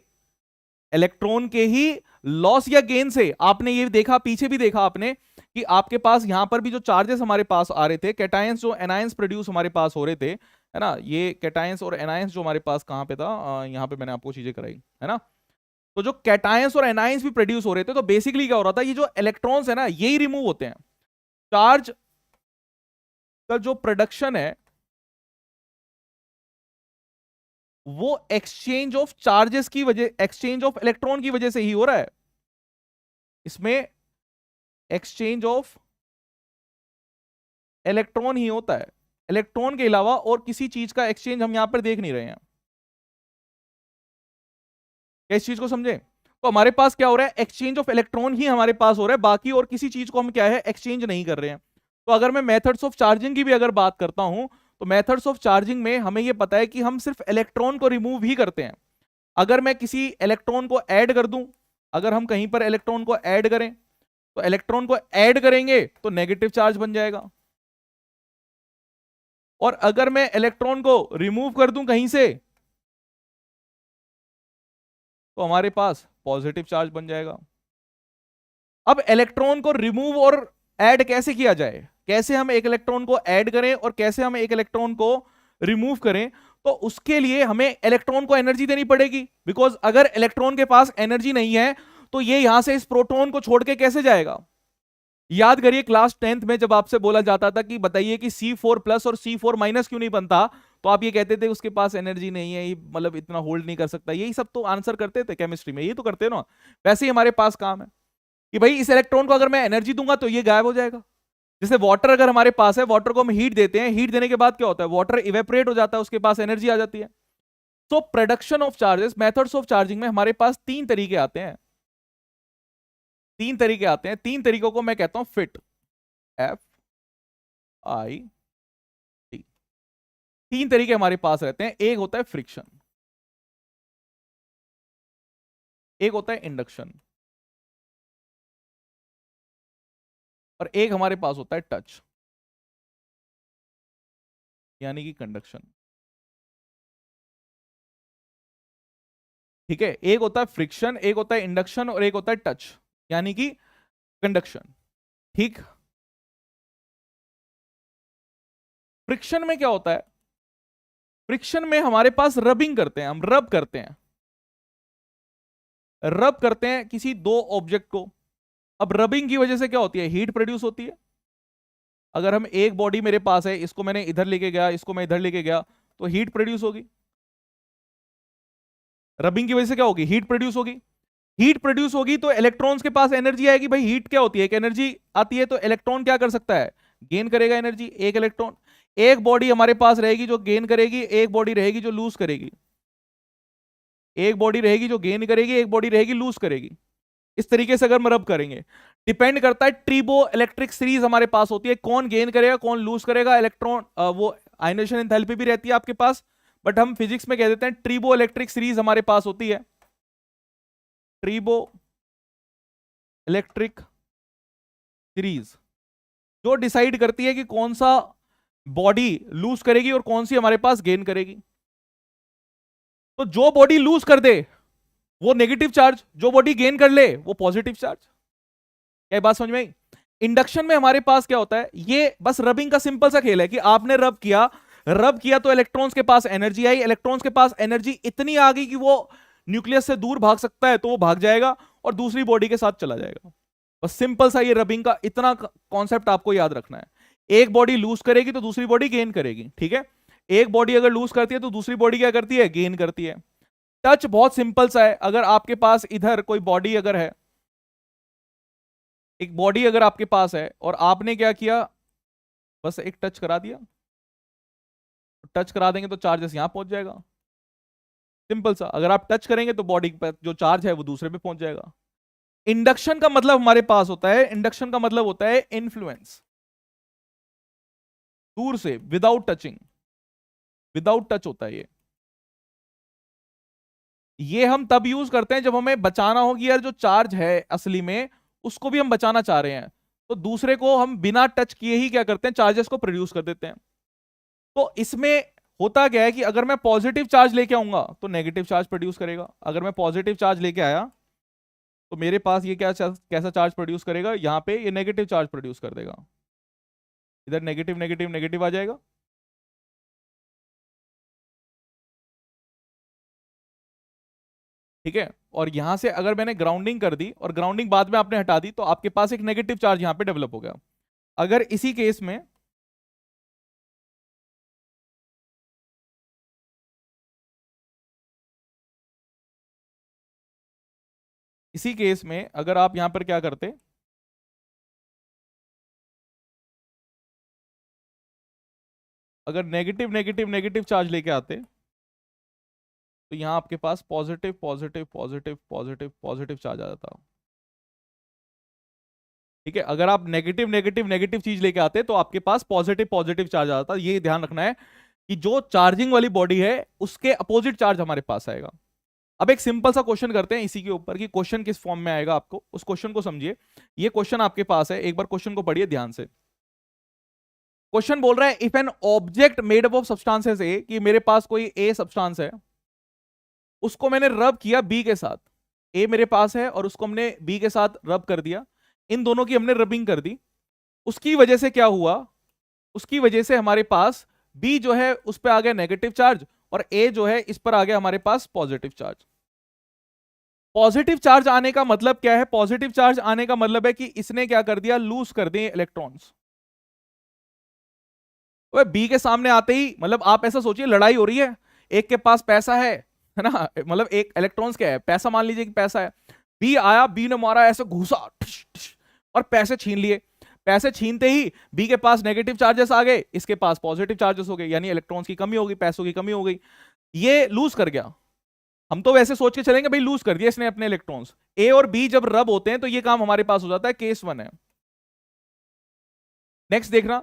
इलेक्ट्रॉन के ही लॉस या गेन से, आपने ये देखा, पीछे भी देखा आपने कि आपके पास यहां पर भी जो चार्जेस हमारे पास आ रहे थे, कैटायंस जो एनायंस प्रोड्यूस हमारे पास हो रहे थे, है ना, ये कैटायंस और एनायंस जो हमारे पास कहां पे था, यहां पे मैंने आपको चीजें कराई, है ना। तो जो कैटायंस और एनायंस भी प्रोड्यूस हो रहे थे, तो बेसिकली क्या हो रहा था, ये जो इलेक्ट्रॉन्स है ना, यही रिमूव होते हैं। चार्ज का जो प्रोडक्शन है वो एक्सचेंज ऑफ चार्जेस की वजह, एक्सचेंज ऑफ इलेक्ट्रॉन की वजह से ही हो रहा है। इसमें एक्सचेंज ऑफ इलेक्ट्रॉन ही होता है, इलेक्ट्रॉन के अलावा और किसी चीज का एक्सचेंज हम यहां पर देख नहीं रहे हैं। इस चीज को समझे, तो हमारे पास क्या हो रहा है, एक्सचेंज ऑफ इलेक्ट्रॉन ही हमारे पास हो रहा है, बाकी और किसी चीज को हम क्या है, एक्सचेंज नहीं कर रहे हैं। तो अगर मैं मेथड्स ऑफ चार्जिंग की भी अगर बात करता हूं, तो मेथड्स ऑफ चार्जिंग में हमें यह पता है कि हम सिर्फ इलेक्ट्रॉन को रिमूव ही करते हैं। अगर मैं किसी इलेक्ट्रॉन को ऐड कर दूं, अगर हम कहीं पर इलेक्ट्रॉन को ऐड करें, तो इलेक्ट्रॉन को ऐड करेंगे तो नेगेटिव चार्ज बन जाएगा, और अगर मैं इलेक्ट्रॉन को रिमूव कर दूं कहीं से, तो हमारे पास पॉजिटिव चार्ज बन जाएगा। अब इलेक्ट्रॉन को रिमूव और ऐड कैसे किया जाए, कैसे हम एक इलेक्ट्रॉन को ऐड करें और कैसे हम एक इलेक्ट्रॉन को रिमूव करें, तो उसके लिए हमें इलेक्ट्रॉन को एनर्जी देनी पड़ेगी। बिकॉज अगर इलेक्ट्रॉन के पास एनर्जी नहीं है तो ये यहां से इस प्रोटॉन को छोड़ के कैसे जाएगा। याद करिए क्लास 10th में जब आपसे बोला जाता था कि बताइए कि C4+ और C4- क्यों नहीं बनता, तो आप ये कहते थे उसके पास एनर्जी नहीं है, ये मतलब इतना होल्ड नहीं कर सकता। यही सब तो आंसर करते थे केमिस्ट्री में, यही तो करते ना। वैसे ही हमारे पास काम है कि भाई इस इलेक्ट्रॉन को अगर मैं एनर्जी दूंगा तो ये गायब हो जाएगा। जैसे वाटर अगर हमारे पास है, वाटर को हम हीट देते हैं, हीट देने के बाद क्या होता है, वाटर इवेपोरेट हो जाता है, उसके पास एनर्जी आ जाती है। तो production of charges, methods of charging में हमारे पास तीन तरीके आते हैं, तीन तरीके आते हैं। तीन तरीकों को मैं कहता हूं फिट, FIT। तीन तरीके हमारे पास रहते हैं। एक होता है फ्रिक्शन, एक होता है इंडक्शन, और एक हमारे पास होता है टच, यानी कि कंडक्शन। ठीक है, एक होता है फ्रिक्शन, एक होता है इंडक्शन, और एक होता है टच, यानी कि कंडक्शन। ठीक, फ्रिक्शन में क्या होता है, फ्रिक्शन में हमारे पास रबिंग करते हैं, हम रब करते हैं, रब करते हैं किसी दो ऑब्जेक्ट को। अब रबिंग की वजह से क्या होती है, हीट प्रोड्यूस होती है। अगर हम एक बॉडी मेरे पास है, इसको मैंने इधर लेके गया, इसको मैं इधर लेके गया, तो हीट प्रोड्यूस होगी। रबिंग की वजह से क्या होगी, हीट प्रोड्यूस होगी। हीट प्रोड्यूस होगी तो इलेक्ट्रॉन्स के पास एनर्जी आएगी। भाई हीट क्या होती है, एक एनर्जी आती है, तो इलेक्ट्रॉन क्या कर सकता है, गेन करेगा एनर्जी। एक इलेक्ट्रॉन, एक बॉडी हमारे पास रहेगी जो गेन करेगी, एक बॉडी रहेगी जो लूज करेगी। एक बॉडी रहेगी जो गेन करेगी, एक बॉडी रहेगी लूज करेगी। इस तरीके से अगर हम रब करेंगे, डिपेंड करता है, ट्रिबो इलेक्ट्रिक सीरीज हमारे पास होती है, कौन गेन करेगा कौन लूज करेगा। इलेक्ट्रॉन वो आयनेशन एंथैल्पी भी रहती है आपके पास, बट हम फिजिक्स में कह देते हैं ट्रिबो इलेक्ट्रिक सीरीज हमारे पास होती है। ट्रिबो इलेक्ट्रिक सीरीज जो डिसाइड करती है कि कौन सा बॉडी लूज करेगी और कौन सी हमारे पास गेन करेगी। तो जो बॉडी लूज कर दे वो नेगेटिव चार्ज, जो बॉडी गेन कर ले वो पॉजिटिव चार्ज। क्या बात समझ में आई। इंडक्शन में हमारे पास क्या होता है, ये बस रबिंग का सिंपल सा खेल है कि आपने रब किया, रब किया तो इलेक्ट्रॉन्स के पास एनर्जी आई, इलेक्ट्रॉन्स के पास एनर्जी इतनी आ गई कि वो न्यूक्लियस से दूर भाग सकता है, तो वो भाग जाएगा और दूसरी बॉडी के साथ चला जाएगा। बस सिंपल सा ये रबिंग का इतना कॉन्सेप्ट आपको याद रखना है। एक बॉडी लूज करेगी तो दूसरी बॉडी गेन करेगी। ठीक है, एक बॉडी अगर लूज करती है तो दूसरी बॉडी क्या करती है, गेन करती है। टच बहुत सिंपल सा है, अगर आपके पास इधर कोई बॉडी अगर है, एक बॉडी अगर आपके पास है और आपने क्या किया, बस एक टच करा दिया, टच करा देंगे तो चार्जेस यहां पहुंच जाएगा। सिंपल सा, अगर आप टच करेंगे तो बॉडी पर जो चार्ज है वो दूसरे पे पहुंच जाएगा। इंडक्शन का मतलब हमारे पास होता है, इंडक्शन का मतलब होता है इन्फ्लुएंस, दूर से, विदाउट टचिंग, विदाउट टच होता है ये हम तब यूज करते हैं जब हमें बचाना हो कि यार जो चार्ज है असली में उसको भी हम बचाना चाह रहे हैं, तो दूसरे को हम बिना टच किए ही क्या करते हैं, चार्जेस को प्रोड्यूस कर देते हैं। तो इसमें होता क्या है कि अगर मैं पॉजिटिव चार्ज लेके आऊंगा तो नेगेटिव चार्ज प्रोड्यूस करेगा, अगर मैं पॉजिटिव चार्ज लेके आया तो मेरे पास ये क्या कैसा चार्ज प्रोड्यूस करेगा, यहां पे ये नेगेटिव चार्ज प्रोड्यूस कर देगा, इधर नेगेटिव नेगेटिव नेगेटिव आ जाएगा। ठीक है, और यहां से अगर मैंने ग्राउंडिंग कर दी और ग्राउंडिंग बाद में आपने हटा दी, तो आपके पास एक नेगेटिव चार्ज यहां पे डेवलप हो गया। अगर इसी केस में, इसी केस में अगर आप यहां पर क्या करते, अगर नेगेटिव नेगेटिव नेगेटिव चार्ज लेके आते, तो यहां आपके पास positive positive positive positive positive charge आ जाता। ठीक है, अगर आप नेगेटिव नेगेटिव नेगेटिव चीज लेके आते तो आपके पास पॉजिटिव पॉजिटिव चार्ज आता। ये ध्यान रखना है कि जो चार्जिंग वाली बॉडी है उसके अपोजिट चार्ज हमारे पास आएगा। अब एक सिंपल सा क्वेश्चन करते हैं इसी के ऊपर कि क्वेश्चन किस फॉर्म में आएगा, आपको उस क्वेश्चन को समझिए। ये क्वेश्चन आपके पास है, एक बार क्वेश्चन को पढ़िए ध्यान से। क्वेश्चन बोल रहा है if an object made up of substances A, कि मेरे पास कोई ए सब्सटेंस है, उसको मैंने रब किया बी के साथ। ए मेरे पास है और उसको हमने बी के साथ रब कर दिया, इन दोनों की हमने रबिंग कर दी। उसकी वजह से क्या हुआ, उसकी वजह से हमारे पास बी जो है उस पर आ गया नेगेटिव चार्ज और ए जो है इस पर आ गया हमारे पास पॉजिटिव चार्ज। पॉजिटिव चार्ज आने का मतलब क्या है, पॉजिटिव चार्ज आने का मतलब है कि इसने क्या कर दिया, लूज कर दिए इलेक्ट्रॉन्स। तो बी के सामने आते ही, मतलब आप ऐसा सोचिए लड़ाई हो रही है, एक के पास पैसा है ना, मतलब एक इलेक्ट्रॉन्स क्या है, पैसा मान लीजिए कि पैसा है। बी आया, बी ने मारा ऐसे घूसा और पैसे छीन लिए। पैसे छीनते ही बी के पास नेगेटिव चार्जेस आ गए, इसके पास पॉजिटिव चार्जेस हो गए, यानी इलेक्ट्रॉन्स की कमी हो गई, पैसों की कमी हो गई, ये लूज कर गया। हम तो वैसे सोच के चलेंगे भाई लूज कर दिया इसने अपने इलेक्ट्रॉन्स। ए और बी जब रब होते हैं तो ये काम हमारे पास हो जाता है, केस 1 है। नेक्स्ट देखना,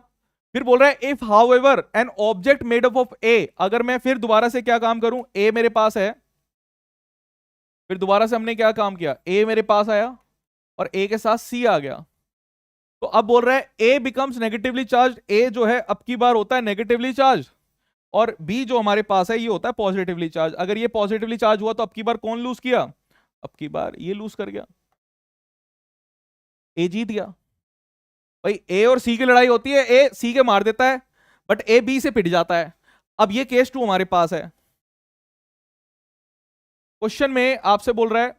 फिर बोल रहा है if however an object made up of A, अगर मैं फिर दोबारा से क्या काम करूं, ए मेरे पास है, फिर दोबारा से हमने क्या काम किया, ए मेरे पास आया और ए के साथ सी आ गया। तो अब बोल रहा है ए बिकम्स नेगेटिवली चार्ज, ए जो है अब की बार होता है नेगेटिवली चार्ज और बी जो हमारे पास है ये होता है पॉजिटिवली चार्ज। अगर ये पॉजिटिवली चार्ज हुआ तो अब की बार कौन लूज किया, अब की बार ये लूज कर गया, ए जीत गया। भाई ए और सी की लड़ाई होती है, ए सी के मार देता है बट ए बी से पिट जाता है। अब ये केस 2 हमारे पास है। क्वेश्चन में आपसे बोल रहा है,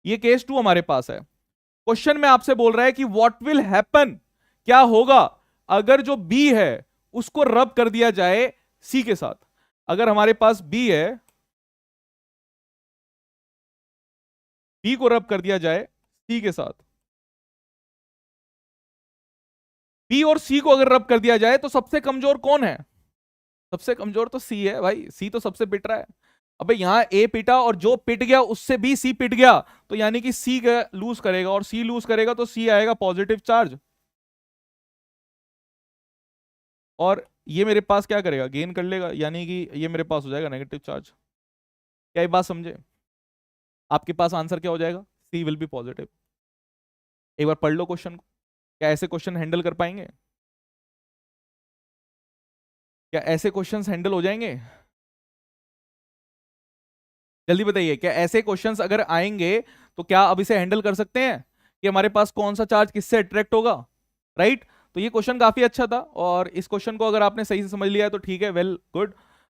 ये केस 2 हमारे पास है। क्वेश्चन में आपसे बोल रहा है कि व्हाट विल हैपन, क्या होगा अगर जो बी है उसको रब कर दिया जाए सी के साथ। अगर हमारे पास बी है, बी को रब कर दिया जाए सी के साथ, बी और सी को अगर रब कर दिया जाए तो सबसे कमजोर कौन है, सबसे कमजोर तो सी है भाई, सी तो सबसे पिट रहा है। अबे यहां ए पिटा और जो पिट गया उससे भी सी पिट गया, तो यानी कि सी लूज करेगा और सी लूज करेगा तो सी आएगा पॉजिटिव चार्ज और ये मेरे पास क्या करेगा, गेन कर लेगा, यानी कि ये मेरे पास हो जाएगा नेगेटिव चार्ज। क्या ये बात समझे, आपके पास आंसर क्या हो जाएगा, सी विल बी पॉजिटिव। एक बार पढ़ लो क्वेश्चन को, क्या ऐसे क्वेश्चन हैंडल कर पाएंगे, क्या ऐसे क्वेश्चंस हैंडल हो जाएंगे, जल्दी बताइए, क्या ऐसे क्वेश्चंस अगर आएंगे तो क्या अब इसे हैंडल कर सकते हैं कि हमारे पास कौन सा चार्ज किससे अट्रैक्ट होगा, राइट। तो ये क्वेश्चन काफी अच्छा था और इस क्वेश्चन को अगर आपने सही से समझ लिया है तो ठीक है, वेल गुड।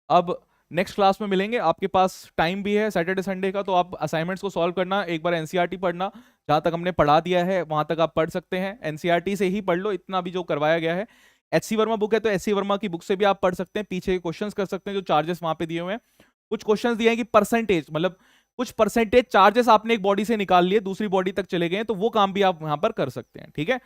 अब नेक्स्ट क्लास में मिलेंगे, आपके पास टाइम भी है सैटरडे संडे का, तो आप असाइनमेंट्स को सॉल्व करना, एक बार एनसीईआरटी पढ़ना, जहां तक हमने पढ़ा दिया है वहां तक आप पढ़ सकते हैं, एनसीईआरटी से ही पढ़ लो इतना भी जो करवाया गया है। एचसी वर्मा बुक है तो एचसी वर्मा की बुक से भी आप पढ़ सकते हैं, पीछे क्वेश्चंस कर सकते हैं जो चार्जेस वहां पे दिए हुए हैं। कुछ क्वेश्चंस दिए हैं कि परसेंटेज, मतलब कुछ परसेंटेज चार्जेस आपने एक बॉडी से निकाल लिए दूसरी बॉडी तक चले गए, तो वो काम भी आप वहां पर कर सकते हैं, ठीक है।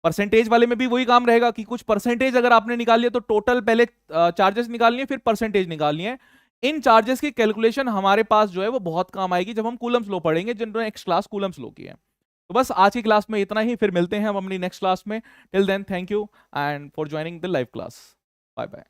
परसेंटेज वाले में भी वही काम रहेगा कि कुछ परसेंटेज अगर आपने निकाल लिया तो टोटल पहले चार्जेस निकालनी है फिर परसेंटेज निकालनी है। इन चार्जेस की कैलकुलेशन हमारे पास जो है वो बहुत काम आएगी जब हम कूलम्स लॉ पढ़ेंगे, जिन्होंने नेक्स्ट क्लास कूलम्स लॉ की है। तो बस आज की क्लास में इतना ही, फिर मिलते हैं हम अपनी नेक्स्ट क्लास में। Till then thank you and for joining the live class, bye bye.